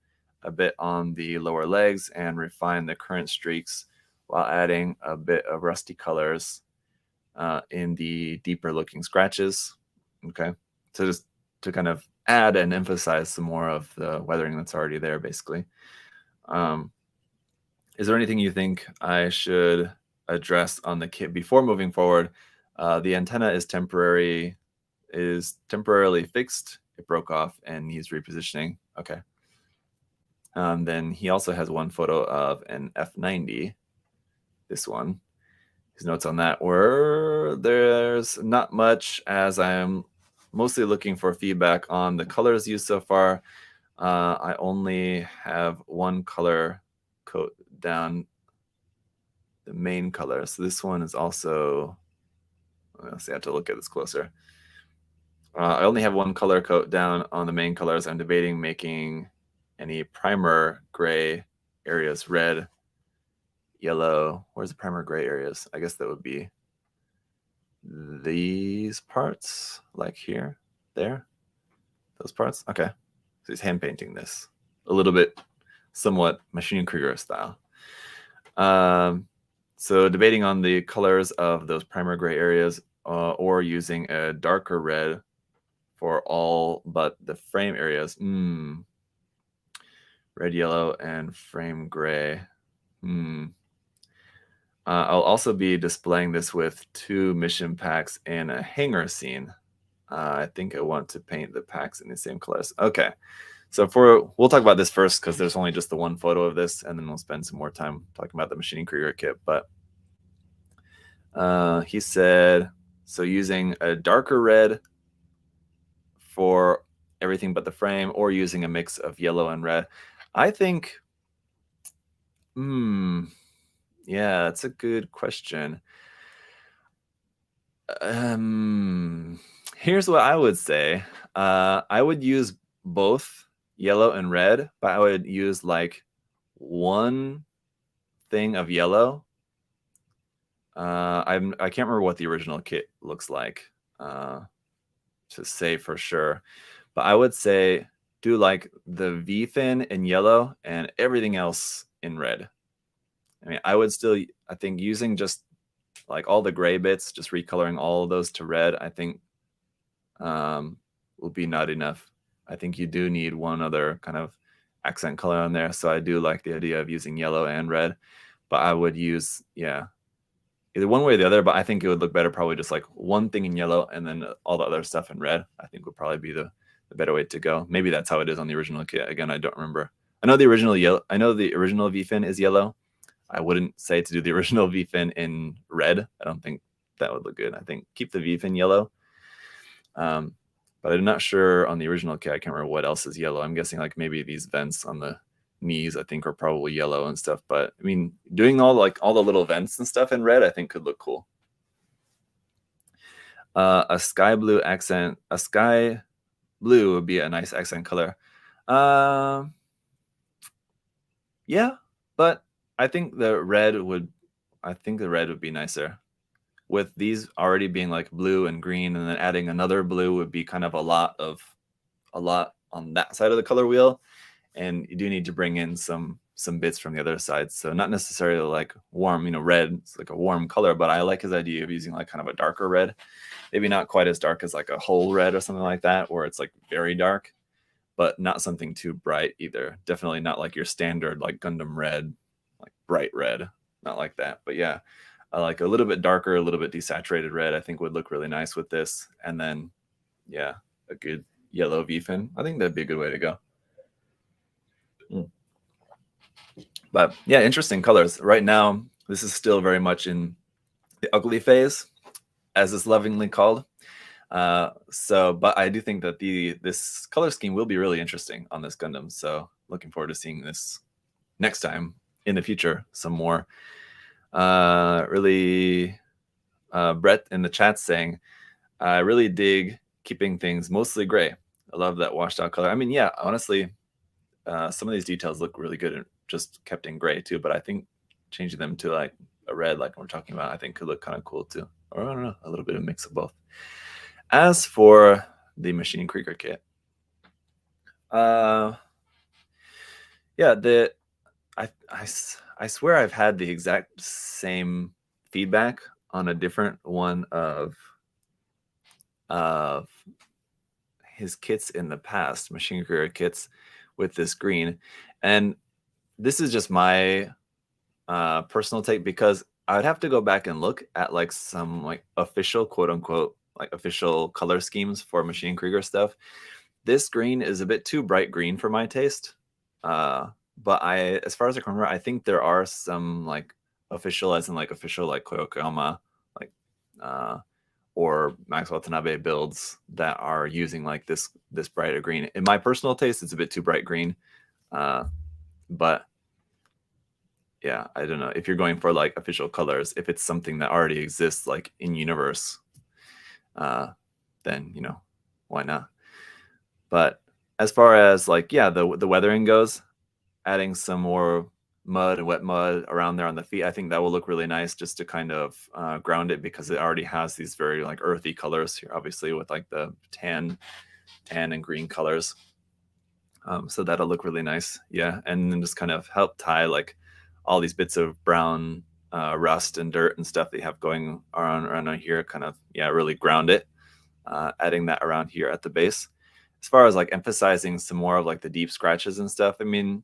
a bit on the lower legs, and refine the current streaks while adding a bit of rusty colors in the deeper looking scratches. Okay, so just to kind of add and emphasize some more of the weathering that's already there, basically. Is there anything you think I should address on the kit before moving forward? The antenna is temporarily fixed. It broke off and needs repositioning. Okay. Then he also has one photo of an F90, this one. his notes on that were there's not much, as I'm mostly looking for feedback on the colors used so far. I only have one color coat down the main color. So this one is also, let's see, I have to look at this closer. I only have one color coat down on the main colors. I'm debating making any primer gray areas red, yellow. Where's the primer gray areas? I guess that would be these parts, like here, there, those parts. Okay, so he's hand painting this a little bit, somewhat Machine Krieger style. So debating on the colors of those primer gray areas, or using a darker red for all but the frame areas. Red, yellow, and frame gray. I'll also be displaying this with 2 mission packs in a hangar scene. I think I want to paint the packs in the same colors. Okay, so we'll talk about this first because there's only just the one photo of this, and then we'll spend some more time talking about the Machine Krieger kit. But he said, so using a darker red for everything but the frame, or using a mix of yellow and red. I think, yeah, that's a good question. Here's what I would say. I would use both yellow and red, but I would use like one thing of yellow. I can't remember what the original kit looks like to say for sure, but I would say do like the V fin in yellow and everything else in red. I mean, I think using just like all the gray bits, just recoloring all of those to red, I think will be not enough. I think you do need one other kind of accent color on there. So I do like the idea of using yellow and red, but I would use, yeah, either one way or the other, but I think it would look better probably just like one thing in yellow and then all the other stuff in red. I think would probably be the better way to go. Maybe that's how it is on the original kit. Again, I don't remember. I know the original V-fin is yellow. I wouldn't say to do the original V-fin in red. I don't think that would look good. I think keep the V-fin yellow. But I'm not sure on the original kit. I can't remember what else is yellow. I'm guessing like maybe these vents on the knees, I think, are probably yellow and stuff. But I mean, doing all the little vents and stuff in red, I think could look cool. A sky blue would be a nice accent color. Yeah, but I think the red would be nicer. With these already being like blue and green, and then adding another blue would be kind of a lot on that side of the color wheel, and you do need to bring in some bits from the other side. So not necessarily like warm, red. It's like a warm color, but I like his idea of using like kind of a darker red, maybe not quite as dark as like a whole red or something like that, where it's like very dark, but not something too bright either. Definitely not like your standard like Gundam red, like bright red, not like that. But yeah, I like a little bit darker, a little bit desaturated red, I think would look really nice with this. And then, yeah, a good yellow V-fin. I think that'd be a good way to go. But yeah, interesting colors. Right now, this is still very much in the ugly phase, as it's lovingly called. But I do think that this color scheme will be really interesting on this Gundam. So looking forward to seeing this next time in the future, some more. Brett in the chat saying, I really dig keeping things mostly gray. I love that washed out color. I mean, yeah, honestly, some of these details look really good and just kept in gray too, but I think changing them to like a red, like we're talking about, I think could look kind of cool too. Or I don't know, a little bit of mix of both. As for the Machine Krieger kit, yeah, I swear I've had the exact same feedback on a different one of his kits in the past, Machine Krieger kits with this green. And this is just my personal take, because I would have to go back and look at like some like official, quote unquote, like official color schemes for Machine Krieger stuff. This green is a bit too bright green for my taste. But as far as I can remember, I think there are some like official, as in like official, like Koyokoyama, like or Max Watanabe builds that are using like this brighter green. In my personal taste, it's a bit too bright green, but yeah, I don't know if you're going for like official colors. If it's something that already exists like in universe, then why not? But as far as like the weathering goes, adding some more mud and wet mud around there on the feet, I think that will look really nice just to kind of ground it, because it already has these very like earthy colors here, obviously with like the tan and green colors. So that'll look really nice. Yeah, and then just kind of help tie like all these bits of brown rust and dirt and stuff that you have going around here, kind of really ground it. Adding that around here at the base. As far as like emphasizing some more of like the deep scratches and stuff, I mean,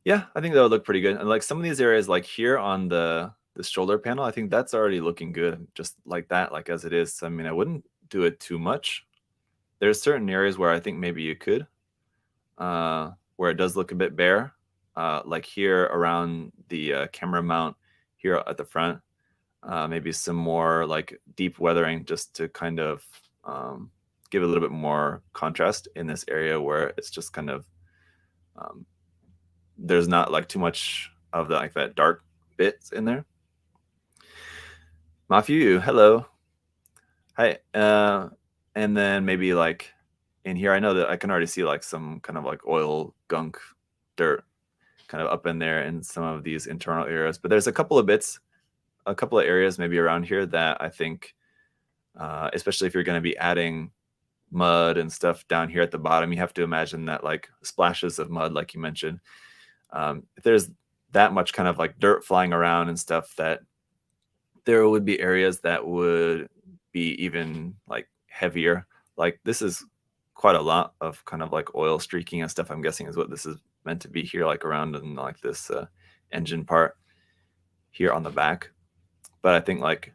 yeah, I think that would look pretty good. And like some of these areas like here on the shoulder panel, I think that's already looking good just like that, like as it is. So, I mean, I wouldn't do it too much. There's certain areas where I think maybe you could, where it does look a bit bare, like here around the camera mount here at the front. Maybe some more like deep weathering just to kind of give a little bit more contrast in this area where it's just kind of there's not like too much of the, like that dark bits in there. Mafu, hello. Hi. And then maybe like in here, I know that I can already see like some kind of like oil, gunk, dirt kind of up in there in some of these internal areas. But there's a couple of bits, a couple of areas maybe around here that I think, especially if you're going to be adding mud and stuff down here at the bottom, you have to imagine that like splashes of mud, like you mentioned, if there's that much kind of like dirt flying around and stuff, that there would be areas that would be even like heavier. Like this is quite a lot of kind of like oil streaking and stuff, I'm guessing is what this is meant to be here, like around in like this engine part here on the back. But I think like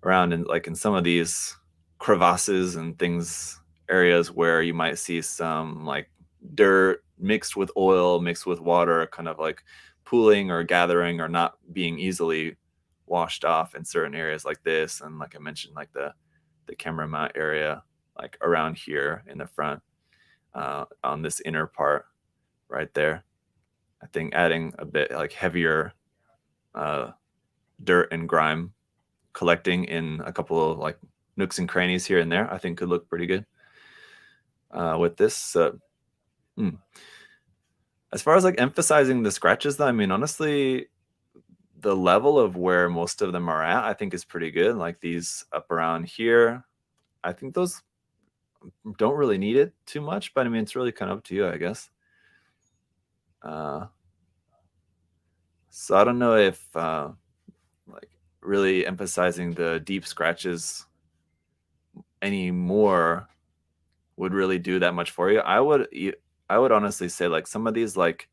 around in some of these crevasses and things, areas where you might see some like dirt mixed with oil, mixed with water, kind of like pooling or gathering or not being easily washed off in certain areas like this. And like I mentioned, like the camera mount area, like around here in the front, on this inner part right there. I think adding a bit like heavier dirt and grime collecting in a couple of like nooks and crannies here and there, I think could look pretty good with this. As far as like emphasizing the scratches though, I mean, honestly, the level of where most of them are at, I think is pretty good. Like these up around here, I think those don't really need it too much, but I mean, it's really kind of up to you, I guess. So I don't know if like really emphasizing the deep scratches anymore would really do that much for you. I would honestly say like some of these like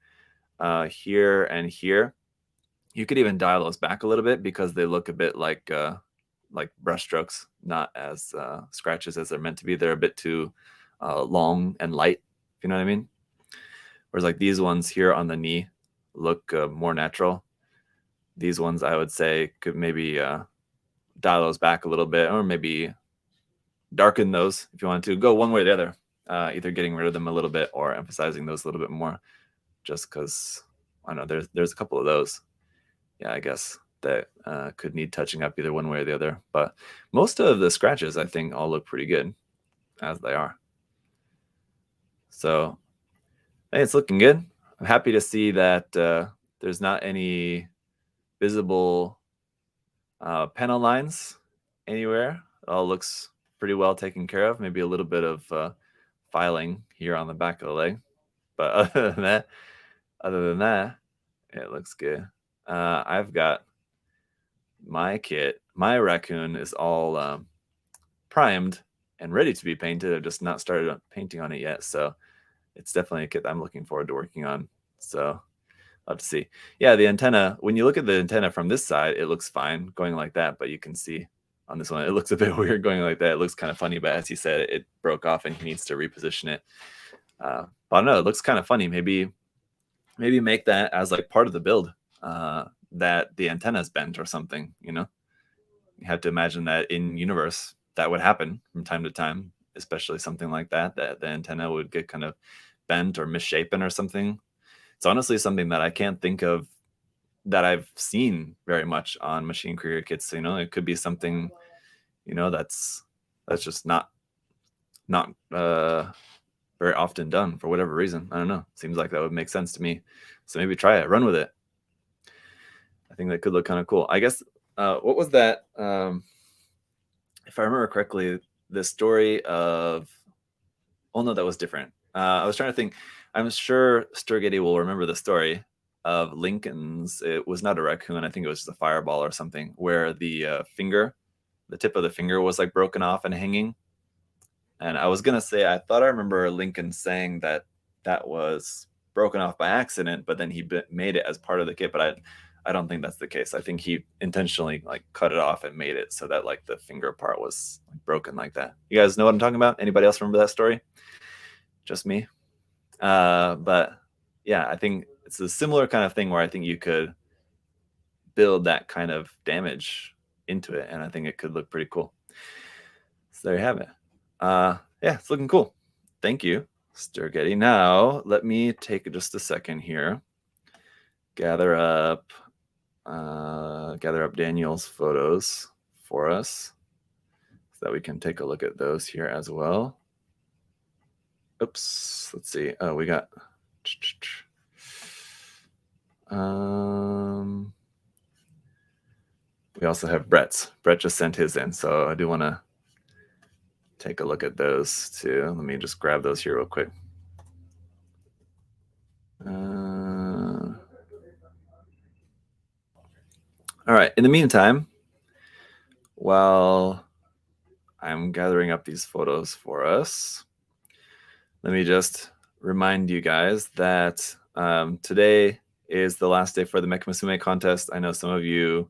here and here, you could even dial those back a little bit because they look a bit like brush strokes, not as scratches as they're meant to be. They're a bit too long and light, if you know what I mean. Whereas like these ones here on the knee look more natural. These ones I would say could maybe dial those back a little bit, or maybe darken those if you want to. Go one way or the other, either getting rid of them a little bit or emphasizing those a little bit more, just because I don't know there's a couple of those, I guess, that could need touching up either one way or the other. But most of the scratches I think all look pretty good as they are. So hey, it's looking good. I'm happy to see that there's not any visible panel lines anywhere. It all looks pretty well taken care of. Maybe a little bit of filing here on the back of the leg, but other than that, it looks good. I've got my kit. My raccoon is all primed and ready to be painted. I've just not started painting on it yet, so it's definitely a kit that I'm looking forward to working on. So I'll have to see. Yeah, the antenna, when you look at the antenna from this side, it looks fine going like that, but you can see on this one, it looks a bit weird going like that. It looks kind of funny, but as he said, it broke off and he needs to reposition it. But I don't know, it looks kind of funny. Maybe make that as like part of the build. that the antenna's bent or something, you know? You have to imagine that in universe that would happen from time to time, especially something like that, that the antenna would get kind of bent or misshapen or something. It's honestly something that I can't think of that I've seen very much on machine Krieger kits. You know, it could be something, you know, that's just not very often done for whatever reason. I don't know. Seems like that would make sense to me. So maybe try it, run with it. I think that could look kind of cool. I guess what was that? If I remember correctly, the story of, oh no, that was different. I was trying to think. I'm sure Sturgitty will remember the story of Lincoln's. It was not a raccoon. I think it was just a fireball or something, where the finger, the tip of the finger was like broken off and hanging. And I was gonna say, I thought I remember Lincoln saying that that was broken off by accident, but then he made it as part of the kit. But I don't think that's the case. I think he intentionally like cut it off and made it so that like the finger part was broken like that. You guys know what I'm talking about? Anybody else remember that story? Just me. But yeah, I think it's a similar kind of thing where I think you could build that kind of damage into it, and I think it could look pretty cool. So there you have it. Yeah, it's looking cool. Thank you, Sturgitty. Now let me take just a second here. Gather up Daniel's photos for us so that we can take a look at those here as well. Oops, let's see. Oh, we got we also have Brett's. Brett just sent his in, so I do want to take a look at those too. Let me just grab those here real quick. All right, in the meantime, while I'm gathering up these photos for us, let me just remind you guys that today is the last day for the Mech Musume contest. I know some of you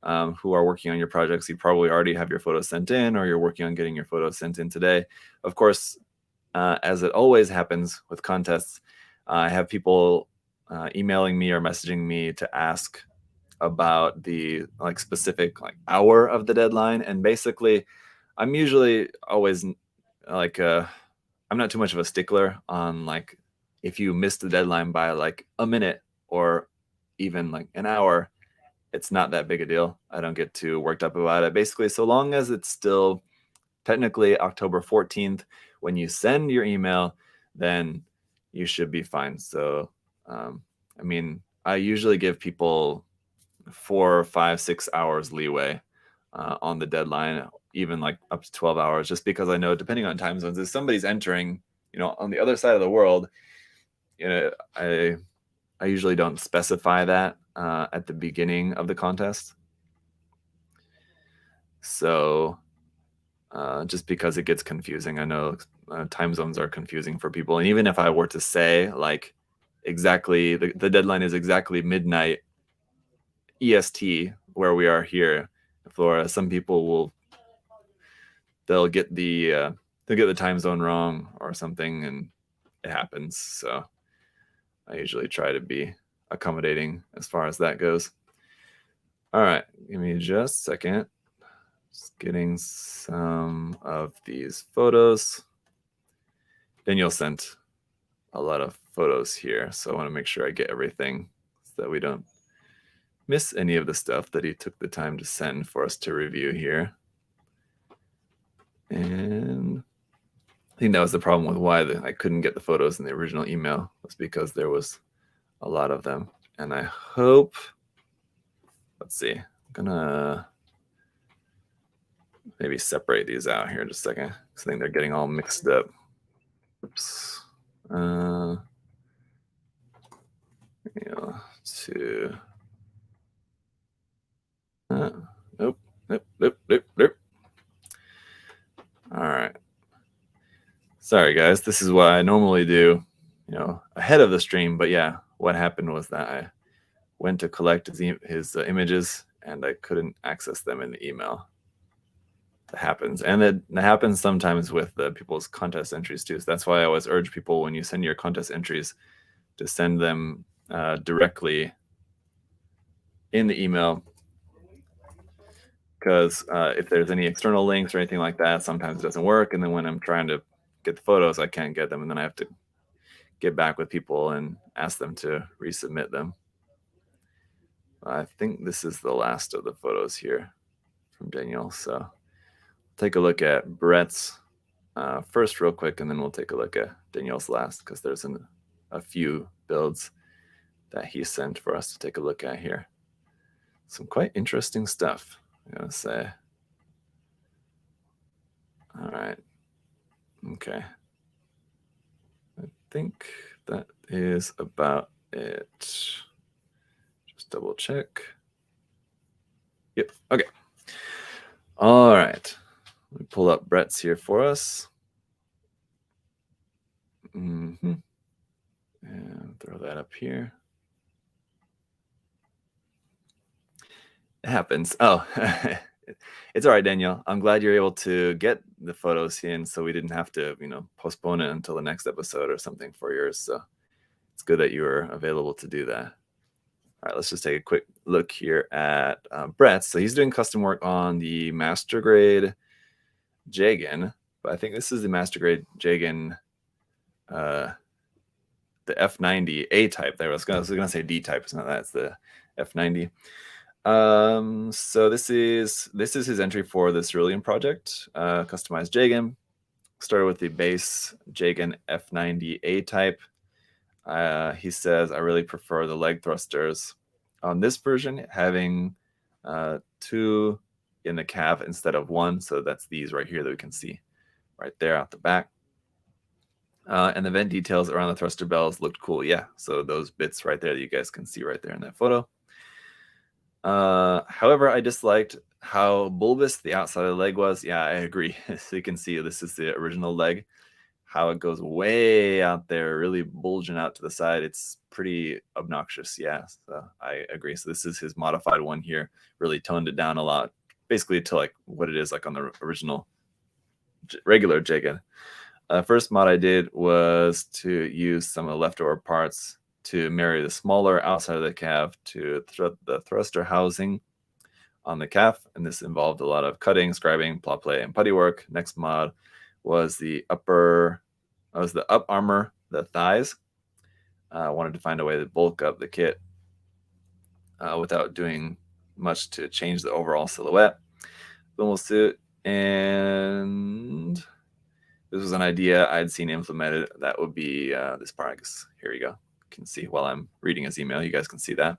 who are working on your projects, you probably already have your photos sent in, or you're working on getting your photos sent in today. Of course, as it always happens with contests, I have people emailing me or messaging me to ask about the like specific like hour of the deadline, and basically I'm usually always like I'm not too much of a stickler on like if you miss the deadline by like a minute or even like an hour, it's not that big a deal. I don't get too worked up about it. Basically, so long as it's still technically October 14th when you send your email, then you should be fine. So I mean, I usually give people 4, 5, 6 hours leeway on the deadline, even like up to 12 hours, just because I know depending on time zones, if somebody's entering, you know, on the other side of the world, you know, I usually don't specify that at the beginning of the contest. So just because it gets confusing, I know time zones are confusing for people. And even if I were to say like exactly the deadline is exactly midnight EST where we are here in Florida, some people they'll get the time zone wrong or something, and it happens. So I usually try to be accommodating as far as that goes. All right, give me just a second. Just getting some of these photos. Daniel sent a lot of photos here, so I want to make sure I get everything so that we don't miss any of the stuff that he took the time to send for us to review here. And I think that was the problem with why I couldn't get the photos in the original email, was because there was a lot of them. And I hope, let's see, I'm gonna maybe separate these out here in just a second, because I think they're getting all mixed up. Oops. Nope. All right. Sorry, guys. This is what I normally do, you know, ahead of the stream. But yeah, what happened was that I went to collect his images, and I couldn't access them in the email. That happens. And it happens sometimes with people's contest entries too. So that's why I always urge people, when you send your contest entries, to send them directly in the email, because if there's any external links or anything like that, sometimes it doesn't work. And then when I'm trying to get the photos, I can't get them. And then I have to get back with people and ask them to resubmit them. I think this is the last of the photos here from Daniel. So take a look at Brett's first real quick, and then we'll take a look at Danielle's last, because there's a few builds that he sent for us to take a look at here. Some quite interesting stuff, I'm gonna say. All right. Okay. I think that is about it. Just double check. Yep. Okay. All right. Let me pull up Brett's here for us. And throw that up here. It happens. Oh, it's all right, Danielle. I'm glad you're able to get the photos in, so we didn't have to, postpone it until the next episode or something for yours. So it's good that you were available to do that. All right, let's just take a quick look here at Brett. So he's doing custom work on the master grade Jegan, but I think this is the master grade Jegan, the F90 A type. There, I was gonna say D type. It's not that. It's the F90. So this is his entry for the Cerulean project. Customized Jegan. Started with the base Jegan F90 A type. He says, I really prefer the leg thrusters on this version, having 2 in the calf instead of 1. So that's these right here that we can see right there out the back. And the vent details around the thruster bells looked cool. Yeah, so those bits right there that you guys can see right there in that photo. However, I disliked how bulbous the outside of the leg was. Yeah, I agree. So you can see this is the original leg. How it goes way out there, really bulging out to the side. It's pretty obnoxious. Yeah, so I agree. So this is his modified one here. Really toned it down a lot, basically to like what it is like on the original regular Jegan. First mod I did was to use some of the leftover parts to marry the smaller outside of the calf to the thruster housing on the calf, and this involved a lot of cutting, scribing, plot play, and putty work. Next mod was the up armor, the thighs. I wanted to find a way to bulk up the kit without doing much to change the overall silhouette. Then we'll suit, and this was an idea I'd seen implemented. That would be this part. I guess here you go. You can see while I'm reading his email, you guys can see that.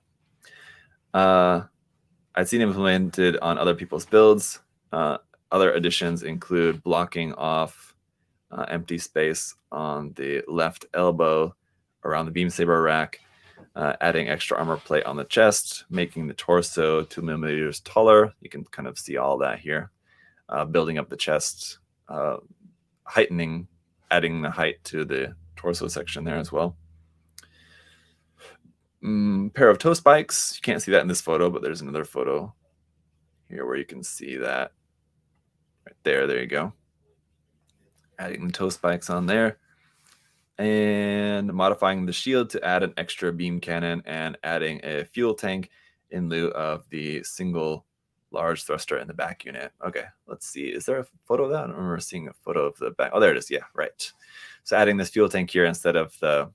I'd seen implemented on other people's builds. Other additions include blocking off empty space on the left elbow around the beam saber rack, adding extra armor plate on the chest, making the torso 2 millimeters taller. You can kind of see all that here. Building up the chest, heightening, adding the height to the torso section there as well. Pair of toe spikes. You can't see that in this photo, but there's another photo here where you can see that right there. There you go. Adding the toe spikes on there, and modifying the shield to add an extra beam cannon and adding a fuel tank in lieu of the single large thruster in the back unit. Okay, let's see. Is there a photo of that? I don't remember seeing a photo of the back. Oh, there it is. Yeah, right. So adding this fuel tank here instead of the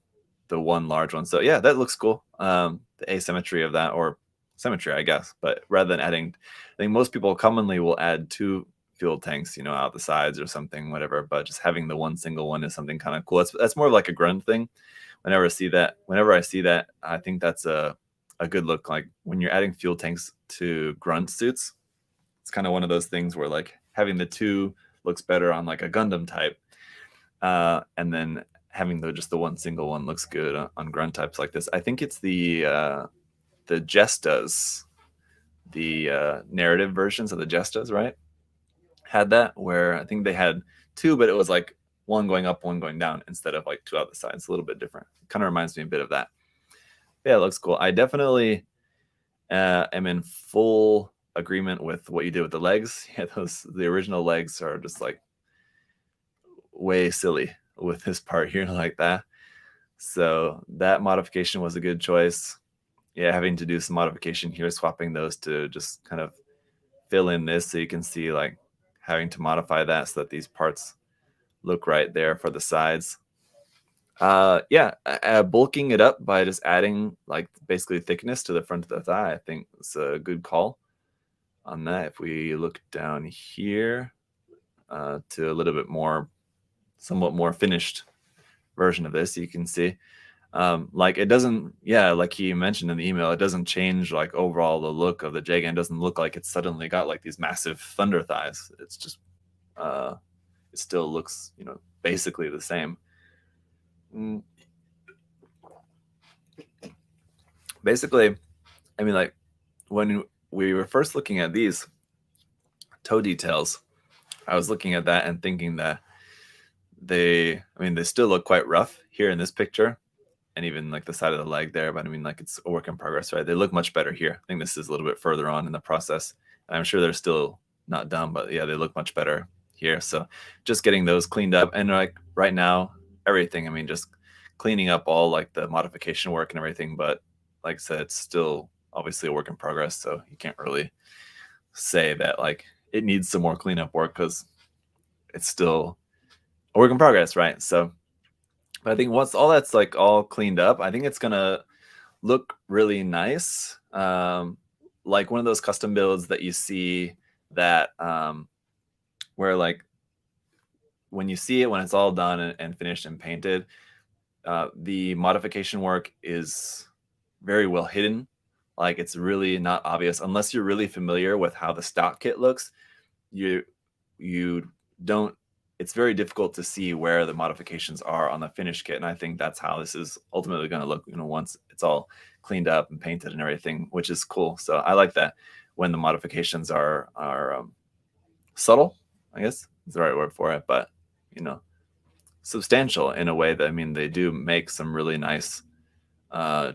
one large one. So yeah, that looks cool. The asymmetry of that, or symmetry, I guess. But rather than adding, I think most people commonly will add 2 fuel tanks, out the sides or something, whatever. But just having the one single one is something kind of cool. That's more like a grunt thing. Whenever I see that, I think that's a good look. Like when you're adding fuel tanks to grunt suits, it's kind of one of those things where like having the 2 looks better on like a Gundam type, and then having just the one single one looks good on grunt types like this. I think it's the Gestas, the narrative versions of the Gestas, right? Had that, where I think they had 2, but it was like one going up, one going down instead of like 2 out the sides. It's a little bit different. It kind of reminds me a bit of that. Yeah, it looks cool. I definitely am in full agreement with what you did with the legs. Yeah, the original legs are just like way silly with this part here like that. So that modification was a good choice. yeah, having to do some modification here, swapping those to just kind of fill in this, so you can see like having to modify that so that these parts look right there for the sides. Yeah, bulking it up by just adding like basically thickness to the front of the thigh, I think it's a good call on that. If we look down here to a little bit more, somewhat more finished version of this, you can see like it doesn't, yeah, like he mentioned in the email, it doesn't change like overall the look of the Jegan. It doesn't look like it's suddenly got like these massive thunder thighs. It's just it still looks, you know, basically the same. Basically, I mean, like when we were first looking at these toe details, I was looking at that and thinking that they still look quite rough here in this picture, and even like the side of the leg there, but I mean, like it's a work in progress, right? They look much better here. I think this is a little bit further on in the process, and I'm sure they're still not done, but yeah, they look much better here. So just getting those cleaned up, and like right now, everything, I mean, just cleaning up all like the modification work and everything, but like I said, it's still obviously a work in progress, so you can't really say that like it needs some more cleanup work because it's still a work in progress, right? So but I think once all that's like all cleaned up, I think it's gonna look really nice. Like one of those custom builds that you see that where like when you see it, when it's all done and finished and painted, the modification work is very well hidden. Like it's really not obvious unless you're really familiar with how the stock kit looks. You don't, it's very difficult to see where the modifications are on the finished kit, and I think that's how this is ultimately going to look, you know, once it's all cleaned up and painted and everything, which is cool. So I like that when the modifications are subtle, I guess is the right word for it, but you know, substantial in a way that, I mean, they do make some really nice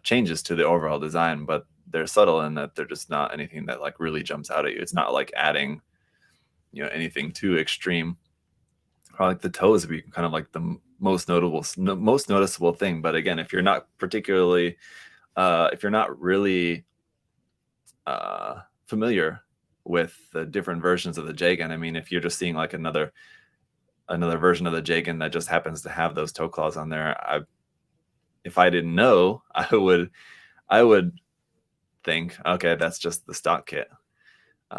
changes to the overall design, but they're subtle in that they're just not anything that like really jumps out at you. It's not like adding, you know, anything too extreme. Or like the toes would be kind of like the most noticeable thing. But again, if you're not particularly, if you're not really familiar with the different versions of the Jegan, I mean, if you're just seeing like another version of the Jegan that just happens to have those toe claws on there, if I didn't know, I would think, okay, that's just the stock kit.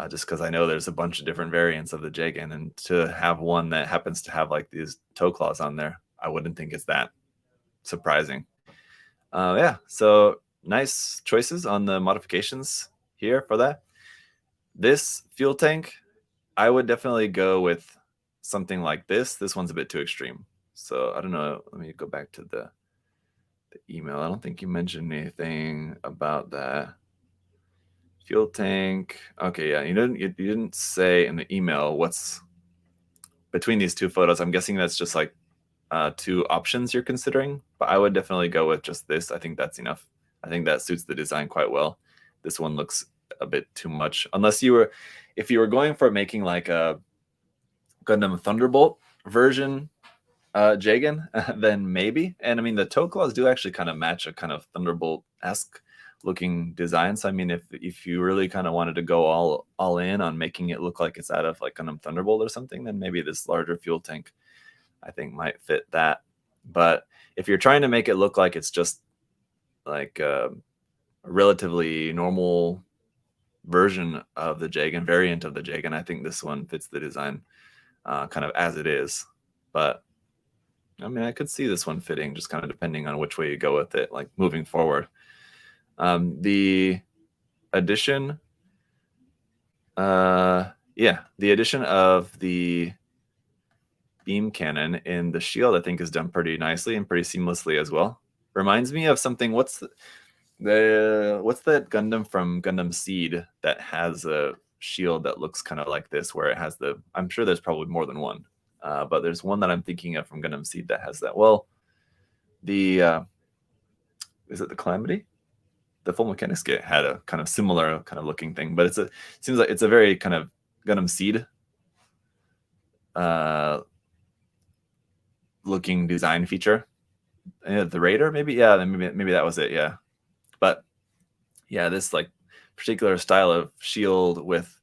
Just because I know there's a bunch of different variants of the Jegan, and to have one that happens to have like these toe claws on there, I wouldn't think it's that surprising. Yeah, so nice choices on the modifications here for that. This fuel tank, I would definitely go with something like this. This one's a bit too extreme. So I don't know. Let me go back to the email. I don't think you mentioned anything about that. Fuel tank. Okay, yeah, you didn't say in the email what's between these two photos. I'm guessing that's just like two options you're considering, but I would definitely go with just this. I think that's enough. I think that suits the design quite well. This one looks a bit too much. Unless if you were going for making like a Gundam Thunderbolt version Jegan, then maybe. And I mean, the toe claws do actually kind of match a kind of Thunderbolt-esque looking design. So I mean, if you really kind of wanted to go all in on making it look like it's out of like Gundam Thunderbolt or something, then maybe this larger fuel tank I think might fit that. But if you're trying to make it look like it's just like a relatively normal version of the Jegan, variant of the Jegan, I think this one fits the design kind of as it is. But I mean, I could see this one fitting, just kind of depending on which way you go with it, like moving forward. The addition, the addition of the beam cannon in the shield, I think, is done pretty nicely and pretty seamlessly as well. Reminds me of something. What's that Gundam from Gundam Seed that has a shield that looks kind of like this, where it has I'm sure there's probably more than one, but there's one that I'm thinking of from Gundam Seed that has that. Well, is it the Calamity? The Full Mechanics kit had a kind of similar kind of looking thing, but seems like it's a very kind of Gundam Seed looking design feature. The Raider, maybe, yeah, maybe that was it, yeah. But Yeah, this like particular style of shield with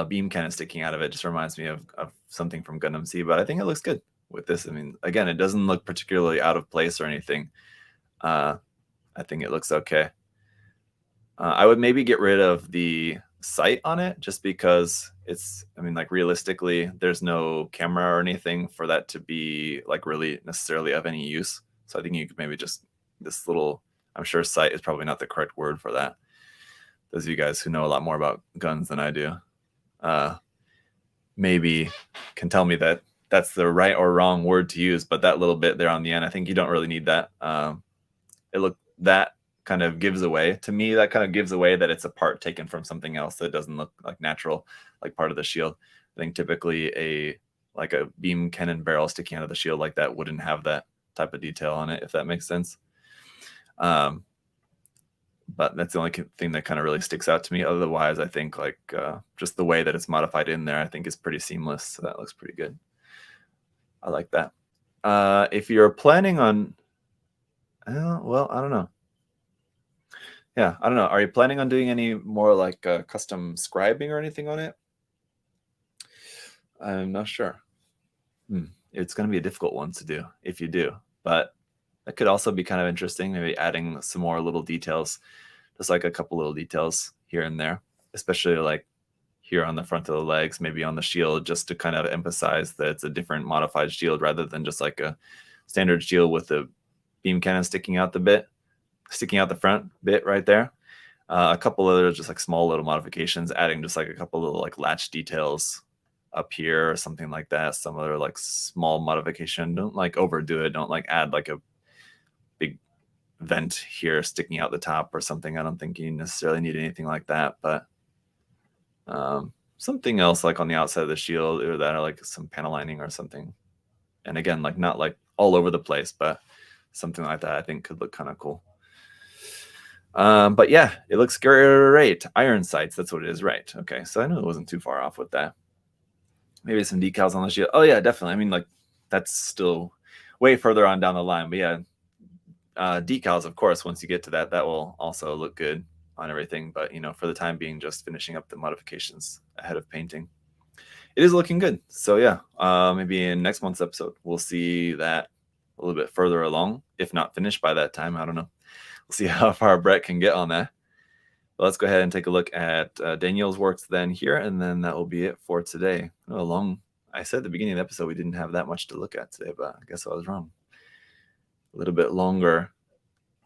beam cannon sticking out of it just reminds me of something from Gundam Seed, but I think it looks good with this. I mean, again, it doesn't look particularly out of place or anything. I think it looks okay. I would maybe get rid of the sight on it just because it's, I mean, like realistically, there's no camera or anything for that to be like really necessarily of any use. So I think you could maybe just this little, I'm sure sight is probably not the correct word for that. Those of you guys who know a lot more about guns than I do, maybe can tell me that that's the right or wrong word to use, but that little bit there on the end, I think you don't really need that. That kind of gives away, to me, that kind of gives away that it's a part taken from something else that doesn't look like natural, like part of the shield. I think typically a beam cannon barrel sticking out of the shield like that wouldn't have that type of detail on it, if that makes sense. But that's the only thing that kind of really sticks out to me. Otherwise, I think like just the way that it's modified in there, I think is pretty seamless. So that looks pretty good. I like that. If you're planning on, well, I don't know. Yeah, I don't know. Are you planning on doing any more like custom scribing or anything on it? I'm not sure. It's going to be a difficult one to do if you do, but that could also be kind of interesting. Maybe adding some more little details, just like a couple little details here and there, especially like here on the front of the legs, maybe on the shield, just to kind of emphasize that it's a different modified shield rather than just like a standard shield with the beam cannon sticking out the front bit right there. A couple other just like small little modifications, adding just like a couple little like latch details up here or something like that. Some other like small modification. Don't like overdo it. Don't like add like a big vent here sticking out the top or something. I don't think you necessarily need anything like that, but something else like on the outside of the shield or that, or like some panel lining or something. And again, like not like all over the place, but something like that I think could look kind of cool. But yeah, it looks great. Iron sights, that's what it is, right? Okay, so I knew it wasn't too far off with that. Maybe some decals on the shield. Oh yeah, definitely. I mean, like that's still way further on down the line, but yeah, decals, of course, once you get to that, that will also look good on everything. But you know, for the time being, just finishing up the modifications ahead of painting. It is looking good. So yeah, maybe in next month's episode, we'll see that a little bit further along, if not finished by that time. I don't know. We'll see how far Brett can get on that. But let's go ahead and take a look at Daniel's works then here, and then that will be it for today. I said at the beginning of the episode we didn't have that much to look at today, but I guess I was wrong. A little bit longer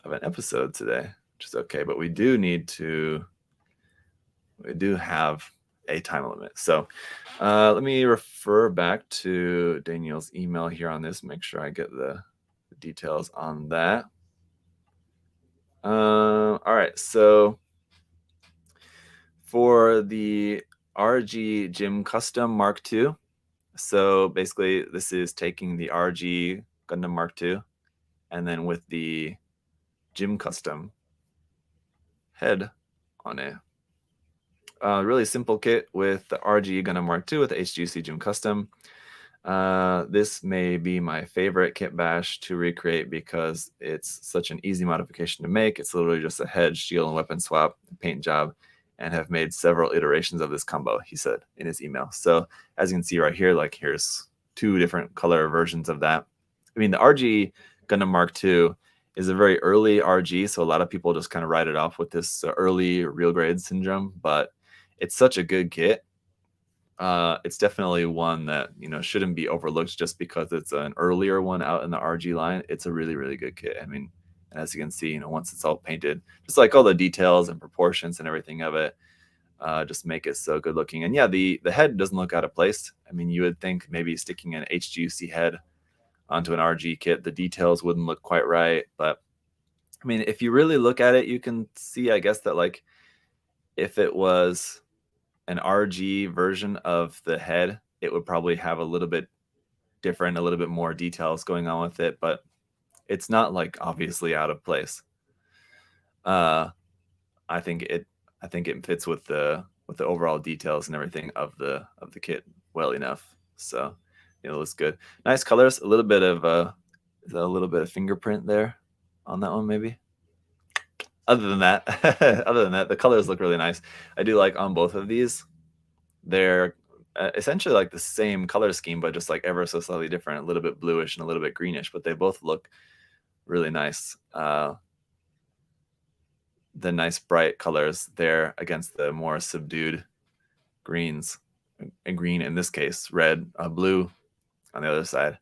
of an episode today, which is okay, but we do have a time limit. So let me refer back to Daniel's email here on this, make sure I get the details on that. All right, so for the RG Gym Custom Mark II, so basically this is taking the RG Gundam Mark II and then with the Gym Custom head on it. Really simple kit with the RG Gundam Mark II with the HGC Gym Custom. This may be my favorite kitbash to recreate because it's such an easy modification to make. It's literally just a head, shield, and weapon swap, paint job, and have made several iterations of this combo, he said in his email. So as you can see right here, like here's two different color versions of that. I mean, the RG Gundam Mark II is a very early RG, so a lot of people just kind of write it off with this early real grade syndrome, but it's such a good kit. It's definitely one that, you know, shouldn't be overlooked just because it's an earlier one out in the RG line. It's a really, really good kit. I mean, as you can see, you know, once it's all painted, just like all the details and proportions and everything of it, just make it so good looking. And yeah, the head doesn't look out of place. I mean, you would think maybe sticking an HGC head onto an RG kit, the details wouldn't look quite right. But I mean, if you really look at it, you can see, I guess, that like if it was an RG version of the head, it would probably have a little bit different, a little bit more details going on with it, but it's not like obviously out of place. I think it fits with the overall details and everything of the kit well enough. So it looks good. Nice colors. A little bit of fingerprint there on that one, maybe. other than that, the colors look really nice. I do like on both of these. They're essentially like the same color scheme, but just like ever so slightly different, a little bit bluish and a little bit greenish, but they both look really nice. The nice bright colors there against the more subdued greens, and green in this case, red, blue on the other side.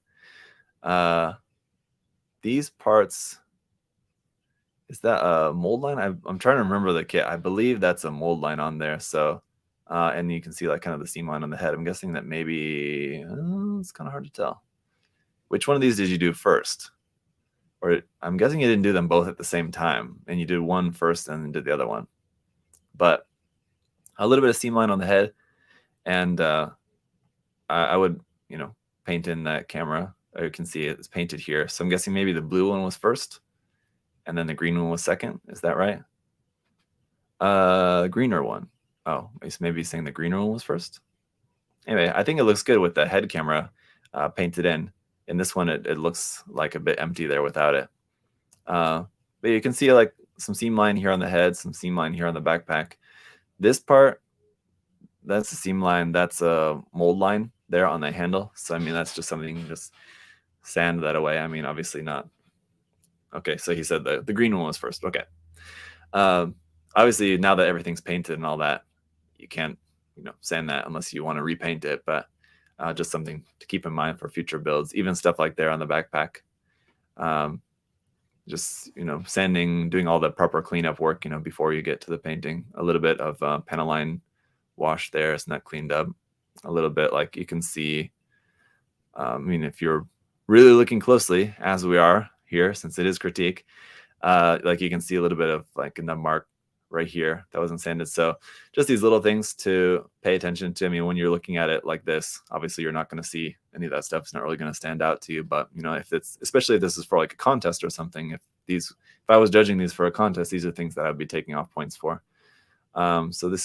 These parts, is that a mold line? I'm trying to remember the kit. I believe that's a mold line on there. So, and you can see like kind of the seam line on the head. I'm guessing that maybe it's kind of hard to tell. Which one of these did you do first? Or I'm guessing you didn't do them both at the same time, and you did one first and then did the other one. But a little bit of seam line on the head, and I would, paint in that camera. You can see it's painted here. So I'm guessing maybe the blue one was first, and then the green one was second. Is that right? Greener one. Oh, maybe saying the greener one was first. Anyway, I think it looks good with the head camera painted in. In this one, it looks like a bit empty there without it. But you can see like some seam line here on the head, some seam line here on the backpack. This part, that's a seam line. That's a mold line there on the handle. So, I mean, that's just something you can just sand that away. I mean, obviously not. Okay, so he said the green one was first. Okay. Obviously, now that everything's painted and all that, you can't, sand that unless you want to repaint it. But just something to keep in mind for future builds. Even stuff like there on the backpack. Just, sanding, doing all the proper cleanup work, before you get to the painting. A little bit of panel line wash there. It's not cleaned up. A little bit, like you can see. I mean, if you're really looking closely, as we are here, since it is critique, like you can see a little bit of like in the mark right here that wasn't sanded. So just these little things to pay attention to. I mean, when you're looking at it like this, obviously you're not going to see any of that stuff. It's not really going to stand out to you. But if it's, especially if this is for like a contest or something, if I was judging these for a contest, these are things that I'd be taking off points for. So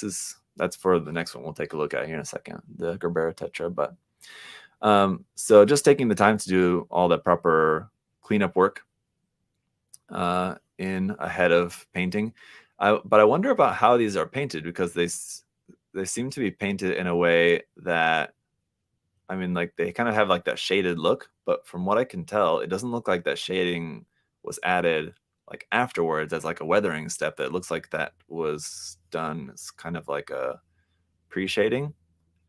that's for the next one we'll take a look at here in a second, the Gerbera Tetra. But so just taking the time to do all the proper cleanup work in ahead of painting. But I wonder about how these are painted, because they seem to be painted in a way that, I mean, like they kind of have like that shaded look, but from what I can tell, it doesn't look like that shading was added like afterwards as like a weathering step. That looks like that was done as kind of like a pre-shading,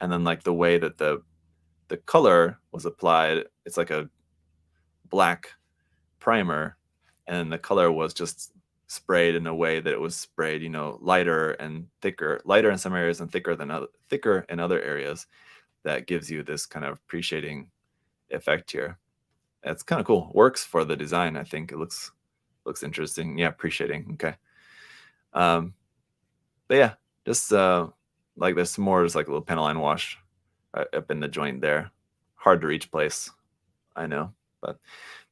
and then like the way that the color was applied, it's like a black primer, and the color was just sprayed in a way that it was sprayed, lighter and thicker, lighter in some areas and thicker in other areas. That gives you this kind of pre-shading effect here. It's kind of cool. Works for the design. I think it looks interesting. Yeah, pre-shading. Okay. But yeah, just like there's some more, just like a little panel line wash up in the joint there. Hard to reach place, I know. But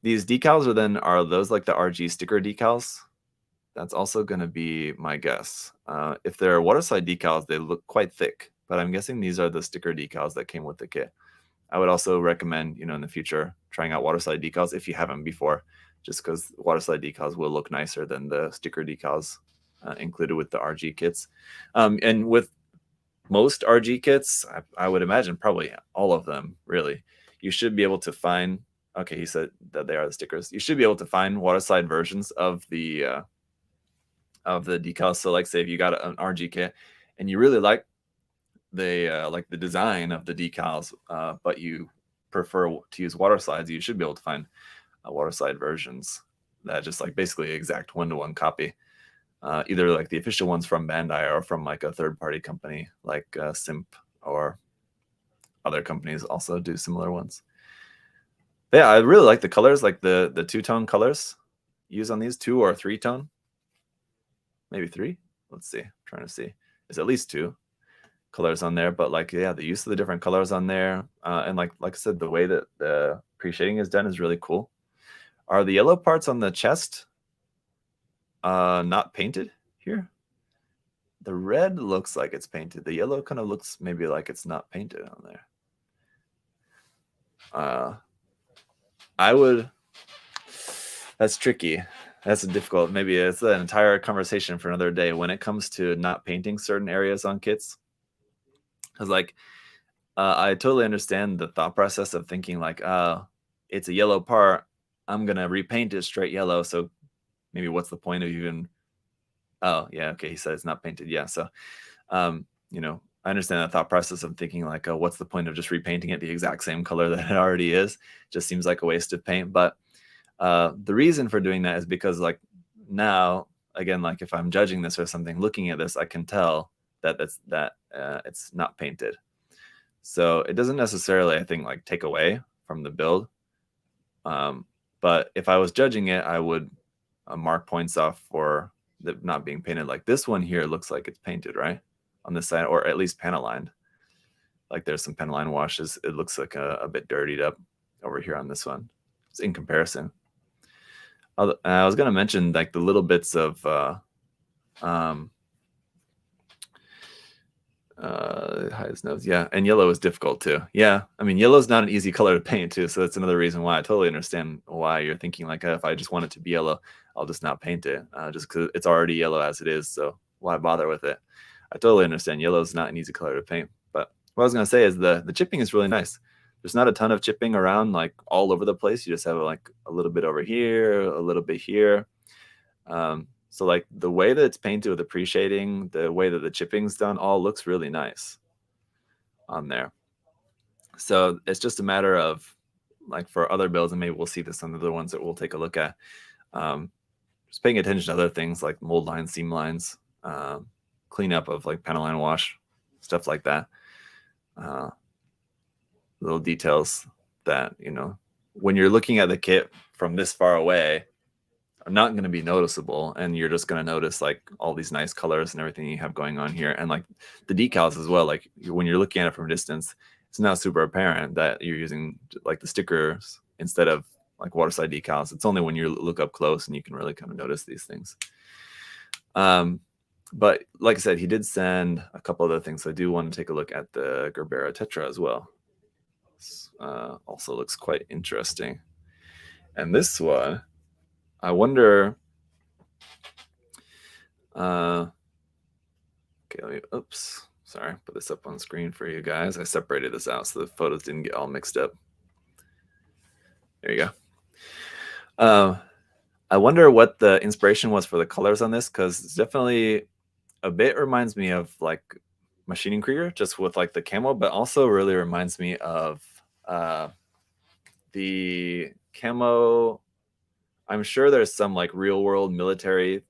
these decals are those like the RG sticker decals? That's also going to be my guess. If they're waterside decals, they look quite thick, but I'm guessing these are the sticker decals that came with the kit. I would also recommend, in the future, trying out waterside decals if you haven't before, just because waterside decals will look nicer than the sticker decals included with the RG kits. And with most RG kits, I would imagine probably all of them, really, you should be able to find, okay, he said that they are the stickers. You should be able to find waterside versions of the decals. So like say if you got an RG kit and you really like the design of the decals, but you prefer to use watersides, you should be able to find waterside versions that just like basically exact one-to-one copy. Either like the official ones from Bandai or from like a third-party company like Simp, or other companies also do similar ones. But yeah, I really like the colors, like the two-tone colors used on these, 2 or 3-tone. Maybe 3. Let's see. I'm trying to see. There's at least 2 colors on there, but like, yeah, the use of the different colors on there, and like I said, the way that the pre-shading is done is really cool. Are the yellow parts on the chest not painted here? The red looks like it's painted. The yellow kind of looks maybe like it's not painted on there. That's tricky. That's difficult. Maybe it's an entire conversation for another day when it comes to not painting certain areas on kits. Because like I totally understand the thought process of thinking like, it's a yellow part. I'm gonna repaint it straight yellow. So maybe what's the point of even? Oh yeah, okay. He said it's not painted. Yeah. So I understand that thought process of thinking like, oh, what's the point of just repainting it the exact same color that it already is? Just seems like a waste of paint. But the reason for doing that is because like now, again, like if I'm judging this or something, looking at this, I can tell that it's not painted. So it doesn't necessarily, I think, like take away from the build. But if I was judging it, I would mark points off for the not being painted. Like this one here looks like it's painted, right? On this side, or at least panel lined. Like there's some panel line washes. It looks like a bit dirtied up over here on this one. It's in comparison. I was going to mention like the little bits of high his nose. Yeah, and yellow is difficult too. Yeah, I mean yellow is not an easy color to paint too, so that's another reason why I totally understand why you're thinking like, if I just want it to be yellow, I'll just not paint it, just because it's already yellow as it is. So why bother with it? I totally understand yellow is not an easy color to paint. But what I was gonna say is the chipping is really nice. There's not a ton of chipping around like all over the place. You just have like a little bit over here, a little bit here. So like the way that it's painted with the pre-shading, the way that the chipping's done, all looks really nice on there. So it's just a matter of like for other builds, and maybe we'll see this on the other ones that we'll take a look at. Just paying attention to other things like mold lines, seam lines, cleanup of like panel line wash, stuff like that. Little details that, when you're looking at the kit from this far away, are not going to be noticeable, and you're just going to notice like all these nice colors and everything you have going on here, and like the decals as well. Like when you're looking at it from a distance, it's not super apparent that you're using like the stickers instead of like waterside decals. It's only when you look up close and you can really kind of notice these things. But like I said, he did send a couple other things. So I do want to take a look at the Gerbera Tetra as well. Also looks quite interesting. And this one, I wonder. Okay, oops, sorry, put this up on screen for you guys. I separated this out so the photos didn't get all mixed up. There you go. I wonder what the inspiration was for the colors on this, because it's definitely a bit reminds me of like Machining Krieger, just with like the camo, but also really reminds me of the camo. I'm sure there's some like real world military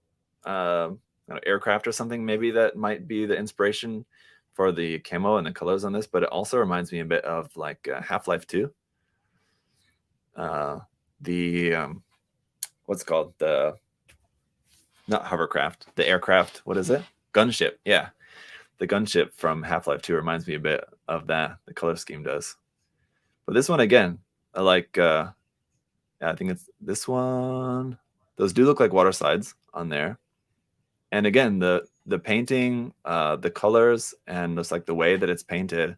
aircraft or something maybe that might be the inspiration for the camo and the colors on this, but it also reminds me a bit of like Half-Life 2. What's it called? The not hovercraft, the aircraft. What is it? Gunship. Yeah, the gunship from Half-Life 2 reminds me a bit of that. The color scheme does. But this one again, I like. Yeah, I think it's this one. Those do look like water slides on there. And again, the painting, the colors, and just like the way that it's painted,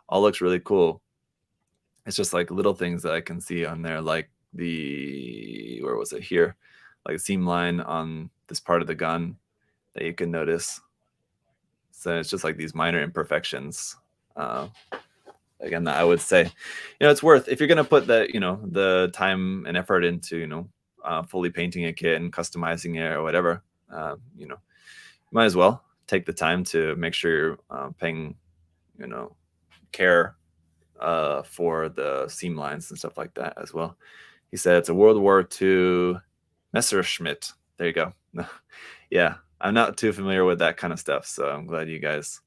all looks really cool. It's just like little things that I can see on there, like where was it here? Like a seam line on this part of the gun that you can notice. So it's just like these minor imperfections. Again, I would say, it's worth, if you're going to put that, the time and effort into, fully painting a kit and customizing it or whatever, you might as well take the time to make sure you're paying, care for the seam lines and stuff like that as well. He said it's a World War II Messerschmitt. There you go. Yeah, I'm not too familiar with that kind of stuff, so I'm glad you guys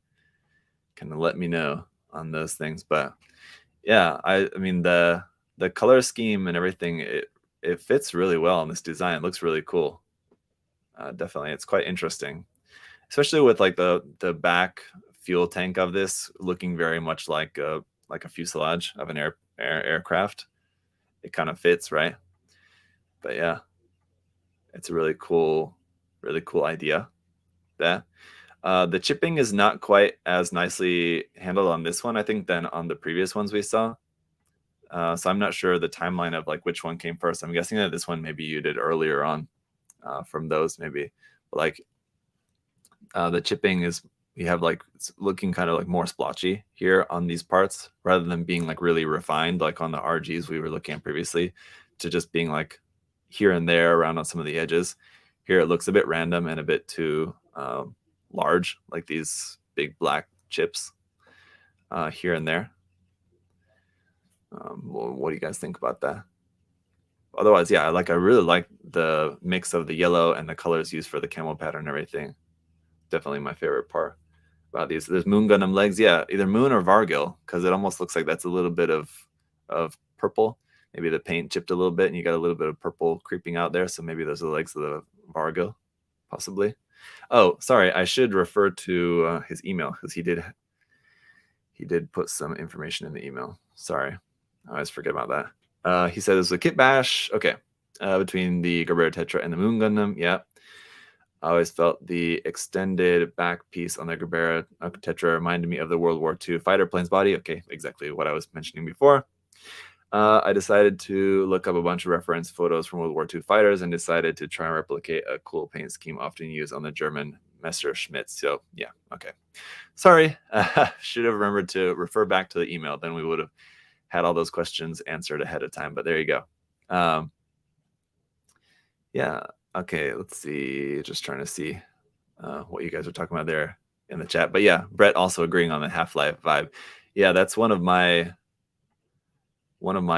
kind of let me know on those things. But yeah, I mean the color scheme and everything, it fits really well on this design. It looks really cool. Definitely, it's quite interesting, especially with like the back fuel tank of this looking very much like a fuselage of an aircraft. It kind of fits, right? But yeah, it's a really cool idea. That the chipping is not quite as nicely handled on this one, I think, than on the previous ones we saw. So I'm not sure the timeline of like which one came first. I'm guessing that this one maybe you did earlier on. from those maybe. But like the chipping is, you have like, it's looking kind of like more splotchy here on these parts rather than being like really refined like on the RGs we were looking at previously, to just being like here and there around on some of the edges. Here it looks a bit random and a bit too large, like these big black chips here and there. Well, what do you guys think about that? Otherwise, yeah, I really like the mix of the yellow and the colors used for the camo pattern and everything. Definitely my favorite part about these. There's Moon Gundam legs, yeah, either Moon or Vargil, because it almost looks like that's a little bit of purple. Maybe the paint chipped a little bit, and you got a little bit of purple creeping out there. So maybe those are the legs of the Vargil, possibly. Oh, sorry, I should refer to his email, because he did put some information in the email. Sorry, I always forget about that. He said it was a kit bash. Okay, between the Gerbera Tetra and the Moon Gundam. Yeah. I always felt the extended back piece on the Gerbera Tetra reminded me of the World War II fighter plane's body. Okay, exactly what I was mentioning before. I decided to look up a bunch of reference photos from World War II fighters and decided to try and replicate a cool paint scheme often used on the German Messerschmitt. So yeah, okay. Sorry, should have remembered to refer back to the email. Then we would have had all those questions answered ahead of time. But there you go. Yeah. Okay, let's see. Just trying to see what you guys are talking about there in the chat. But yeah, Brett also agreeing on the Half-Life vibe. Yeah, that's one of my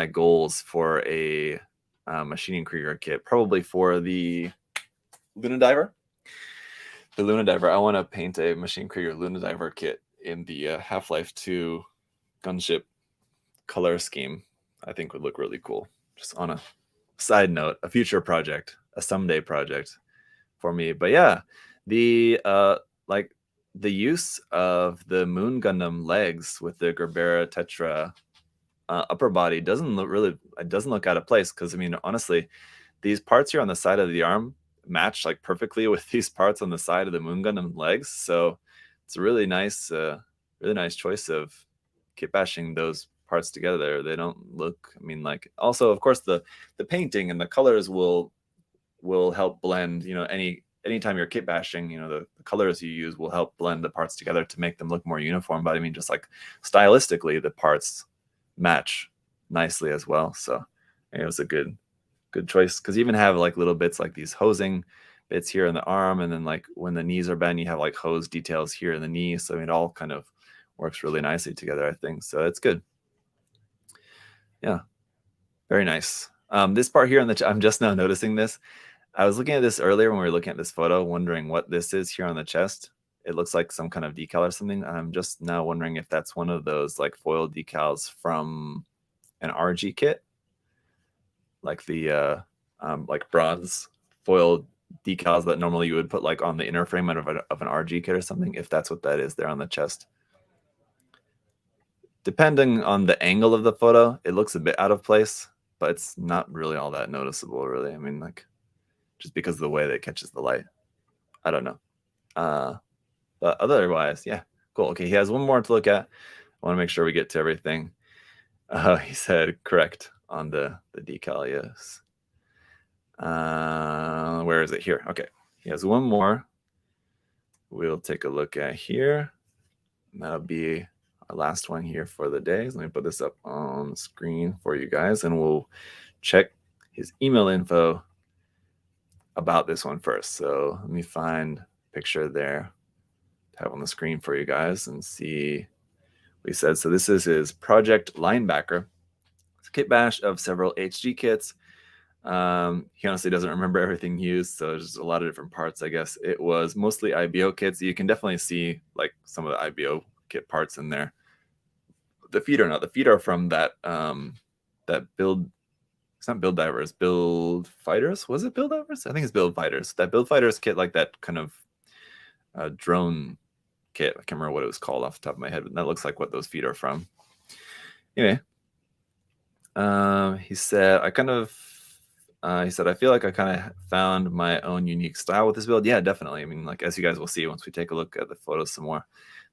goals for a machining Krieger kit, probably for the Luna Diver. The Luna Diver, I want to paint a Machine Krieger Luna Diver kit in the Half-Life 2 gunship color scheme. I think would look really cool. Just on a side note, a future project, a someday project for me. But yeah, the like the use of the Moon Gundam legs with the Gerbera Tetra upper body doesn't look out of place, because I mean, honestly, these parts here on the side of the arm match like perfectly with these parts on the side of the Moon Gundam legs. So it's a really nice choice of kit bashing those parts together. They don't look, I mean, like, also of course the painting and the colors will help blend, you know, anytime you're kit bashing, you know, the colors you use will help blend the parts together to make them look more uniform. But I mean, just like stylistically, the parts match nicely as well. So it was a good choice, because you even have like little bits like these hosing bits here in the arm, and then like when the knees are bent, you have like hose details here in the knee. So it all kind of works really nicely together, I think. So it's good. Yeah, very nice. This part here I'm just now noticing this. I was looking at this earlier when we were looking at this photo, wondering what this is here on the chest. It looks like some kind of decal or something. I'm just now wondering if that's one of those like foil decals from an RG kit, like the like bronze foil decals that normally you would put like on the inner frame of an RG kit or something, if that's what that is there on the chest. Depending on the angle of the photo, it looks a bit out of place, but it's not really all that noticeable, really. I mean, like, just because of the way that it catches the light. I don't know. But otherwise, yeah, cool. Okay, he has one more to look at. I want to make sure we get to everything. He said correct on the decal, yes. Where is it? Here. Okay, he has one more. We'll take a look at here. And that'll be our last one here for the day. So let me put this up on the screen for you guys, and we'll check his email info about this one first. So let me find a picture there to have on the screen for you guys and see what he said. So this is his Project Linebacker. It's a kit bash of several HG kits. He honestly doesn't remember everything used, so there's a lot of different parts, I guess. It was mostly IBO kits. You can definitely see like some of the IBO kit parts in there. The feet are not. The feet are from that build. It's not Build Divers. Build Fighters. Was it Build Divers? I think it's Build Fighters. That Build Fighters kit, like that kind of drone kit. I can't remember what it was called off the top of my head, but that looks like what those feet are from. Anyway, he said, he said, I feel like I kind of found my own unique style with this build. Yeah, definitely. I mean, like, as you guys will see once we take a look at the photos some more,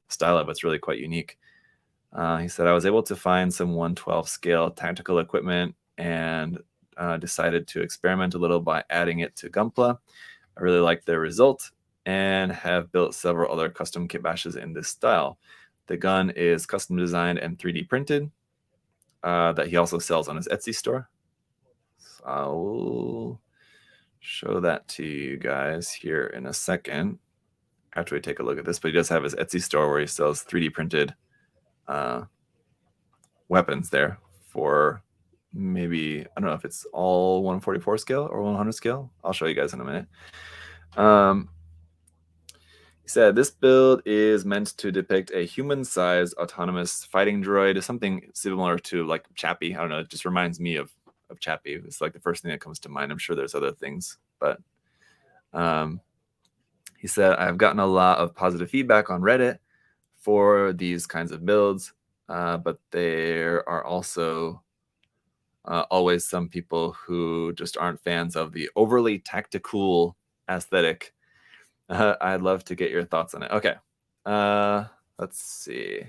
the style of it's really quite unique. He said, I was able to find some 1/12 scale tactical equipment and decided to experiment a little by adding it to Gunpla. I really like the result and have built several other custom kitbashes in this style. The gun is custom designed and 3D printed that he also sells on his Etsy store. So I'll show that to you guys here in a second after we take a look at this. But he does have his Etsy store where he sells 3D printed weapons there for maybe, I don't know if it's all 144 scale or 100 scale. I'll show you guys in a minute. He said this build is meant to depict a human-sized autonomous fighting droid, something similar to like Chappie. I don't know, it just reminds me of Chappie. It's like the first thing that comes to mind. I'm sure there's other things, but he said, I've gotten a lot of positive feedback on Reddit for these kinds of builds, but there are also always some people who just aren't fans of the overly tactical aesthetic. I'd love to get your thoughts on it. Okay, let's see.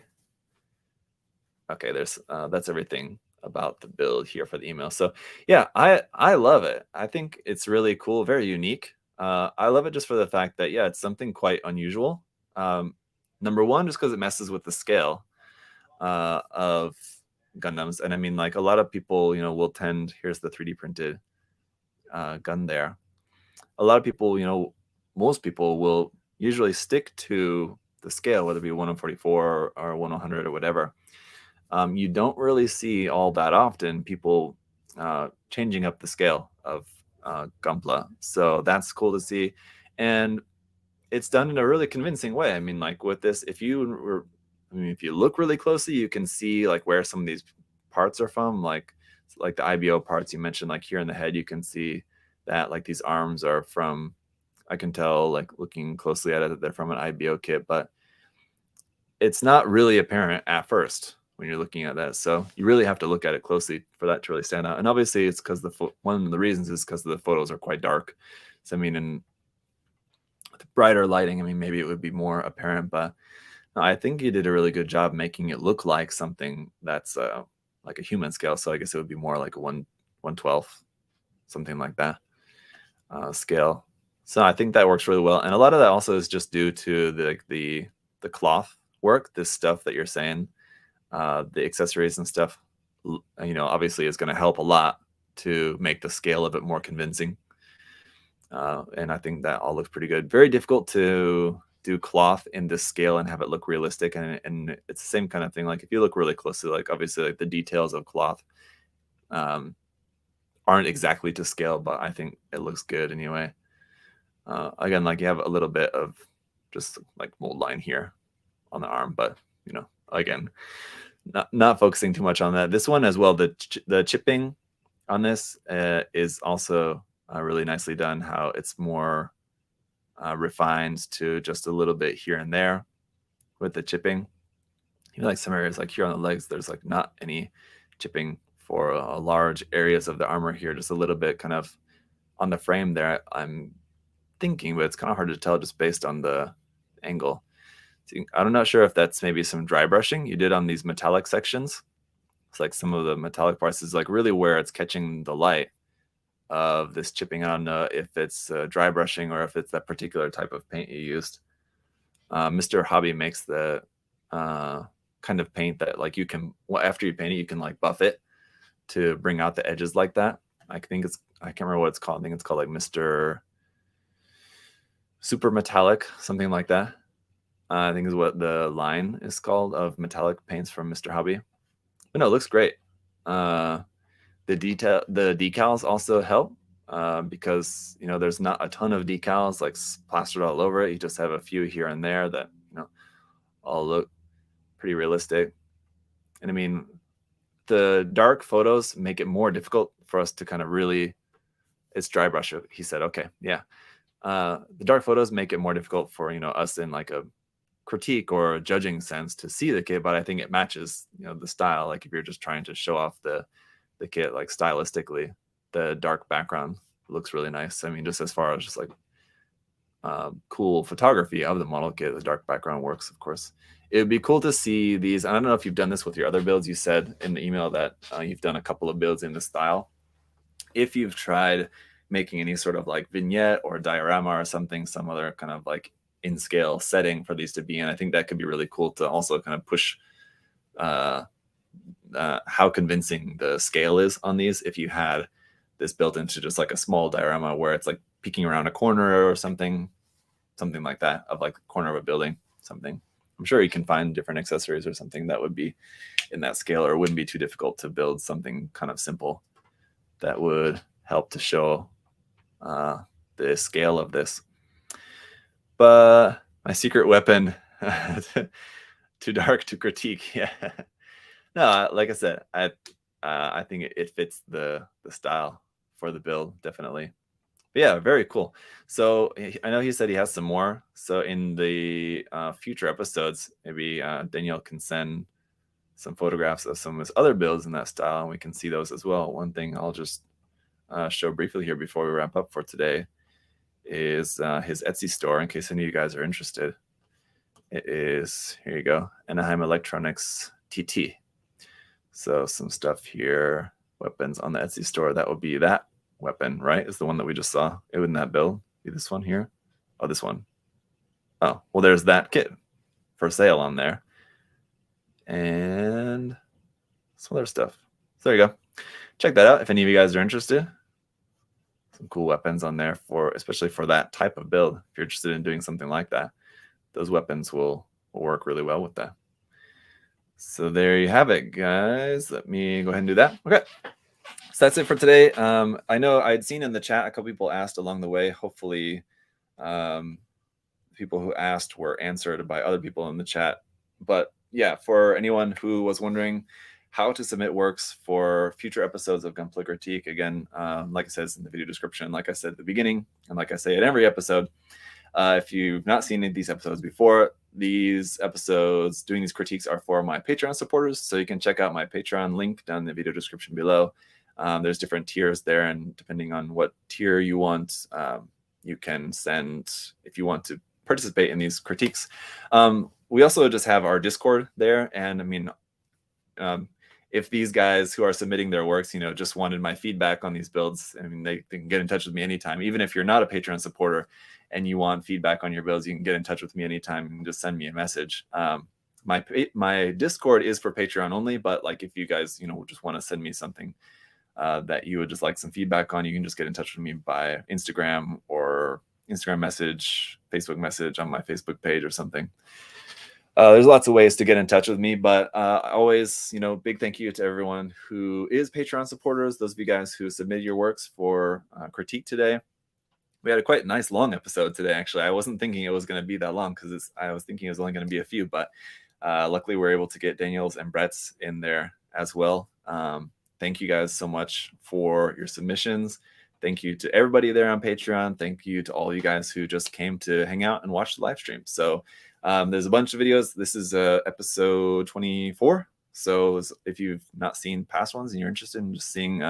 Okay, there's that's everything about the build here for the email. So yeah, I love it. I think it's really cool, very unique. I love it just for the fact that, yeah, it's something quite unusual. Number one, just because it messes with the scale of Gundams. And I mean, like a lot of people, you know, will tend, here's the 3D printed gun there. A lot of people, you know, most people will usually stick to the scale, whether it be 144 or 100 or whatever. You don't really see all that often people changing up the scale of Gunpla. So that's cool to see. And it's done in a really convincing way. I mean, like with this, if you look really closely, you can see like where some of these parts are from, like the IBO parts you mentioned, like here in the head, you can see that like these arms are from, I can tell like looking closely at it that they're from an IBO kit, but it's not really apparent at first when you're looking at that. So you really have to look at it closely for that to really stand out. And obviously it's because one of the reasons is because the photos are quite dark. So I mean, in the brighter lighting, I mean, maybe it would be more apparent, but no, I think you did a really good job making it look like something that's like a human scale. So I guess it would be more like a 1/12, something like that scale. So I think that works really well. And a lot of that also is just due to the cloth work, this stuff that you're saying, the accessories and stuff, you know, obviously is going to help a lot to make the scale of it more convincing. And I think that all looks pretty good. Very difficult to do cloth in this scale and have it look realistic. And it's the same kind of thing. Like if you look really closely, like obviously like the details of cloth aren't exactly to scale, but I think it looks good anyway. Again, like you have a little bit of just like mold line here on the arm, but you know, again, not focusing too much on that. This one as well, the chipping on this is also really nicely done. How it's more refined to just a little bit here and there with the chipping. You know, like some areas like here on the legs, there's like not any chipping for large areas of the armor here, just a little bit kind of on the frame there. I'm thinking, but it's kind of hard to tell just based on the angle. So I'm not sure if that's maybe some dry brushing you did on these metallic sections. It's like some of the metallic parts is like really where it's catching the light of this chipping. I don't know if it's dry brushing or if it's that particular type of paint you used. Mr. Hobby makes the kind of paint that like you can, well, after you paint it, you can like buff it to bring out the edges like that. I think it's, I can't remember what it's called. I think it's called like Mr. Super Metallic, something like that. I think is what the line is called of metallic paints from Mr. Hobby. But no, it looks great. The decals also help because, you know, there's not a ton of decals like plastered all over it. You just have a few here and there that, you know, all look pretty realistic. And I mean, the dark photos make it more difficult for us to kind of really, it's dry brush. He said, okay, yeah. The dark photos make it more difficult for, you know, us in like a critique or a judging sense to see the kit, but I think it matches, you know, the style. Like if you're just trying to show off the kit, like stylistically, the dark background looks really nice. I mean, just as far as just like cool photography of the model kit, the dark background works, of course. It would be cool to see these. I don't know if you've done this with your other builds. You said in the email that you've done a couple of builds in this style. if you've tried making any sort of like vignette or diorama or something, some other kind of like in scale setting for these to be in, I think that could be really cool to also kind of push how convincing the scale is on these. If you had this built into just like a small diorama where it's like peeking around a corner or something like that, of like the corner of a building, something. I'm sure you can find different accessories or something that would be in that scale, or it wouldn't be too difficult to build something kind of simple that would help to show the scale of this. But my secret weapon, too dark to critique. Yeah. No, like I said, I think it fits the style for the build, definitely. But yeah, very cool. So I know he said he has some more. So in the future episodes, maybe Danielle can send some photographs of some of his other builds in that style, and we can see those as well. One thing I'll just show briefly here before we wrap up for today is his Etsy store, in case any of you guys are interested. It is, here you go, Anaheim Electronics TT. So some stuff here, weapons on the Etsy store. That would be that weapon, right? Is the one that we just saw. It wouldn't that build be this one here? Oh, this one. Oh, well, there's that kit for sale on there. And some other stuff. So there you go. Check that out if any of you guys are interested. Some cool weapons on there, for especially for that type of build. If you're interested in doing something like that, those weapons will work really well with that. So there you have it, guys. Let me go ahead and do that. Okay. So that's it for today. I know I'd seen in the chat a couple people asked along the way. Hopefully people who asked were answered by other people in the chat. But yeah, for anyone who was wondering how to submit works for future episodes of Gunpla Critique, again, like I said, it's in the video description, like I said at the beginning, and like I say at every episode, if you've not seen any of these episodes before, these episodes doing these critiques are for my Patreon supporters. So you can check out my Patreon link down in the video description below. There's different tiers there, and depending on what tier you want, you can send, if you want to participate in these critiques. We also just have our Discord there, and I mean, if these guys who are submitting their works, just wanted my feedback on these builds, I mean, they can get in touch with me anytime. Even if you're not a Patreon supporter and you want feedback on your builds, you can get in touch with me anytime and just send me a message. My Discord is for Patreon only, but like if you guys, just want to send me something that you would just like some feedback on, you can just get in touch with me by Instagram or Instagram message, Facebook message on my Facebook page or something. There's lots of ways to get in touch with me, but always, big thank you to everyone who is Patreon supporters, those of you guys who submitted your works for critique today. We had a quite nice long episode today, actually. I wasn't thinking it was going to be that long because I was thinking it was only going to be a few, but luckily we're able to get Daniel's and Brett's in there as well. Thank you guys so much for your submissions. Thank you to everybody there on Patreon. Thank you to all you guys who just came to hang out and watch the live stream. So there's a bunch of videos. This is episode 24. So if you've not seen past ones and you're interested in just seeing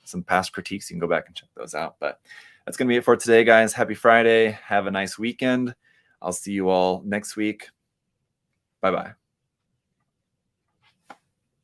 some past critiques, you can go back and check those out. But that's going to be it for today, guys. Happy Friday. Have a nice weekend. I'll see you all next week. Bye-bye.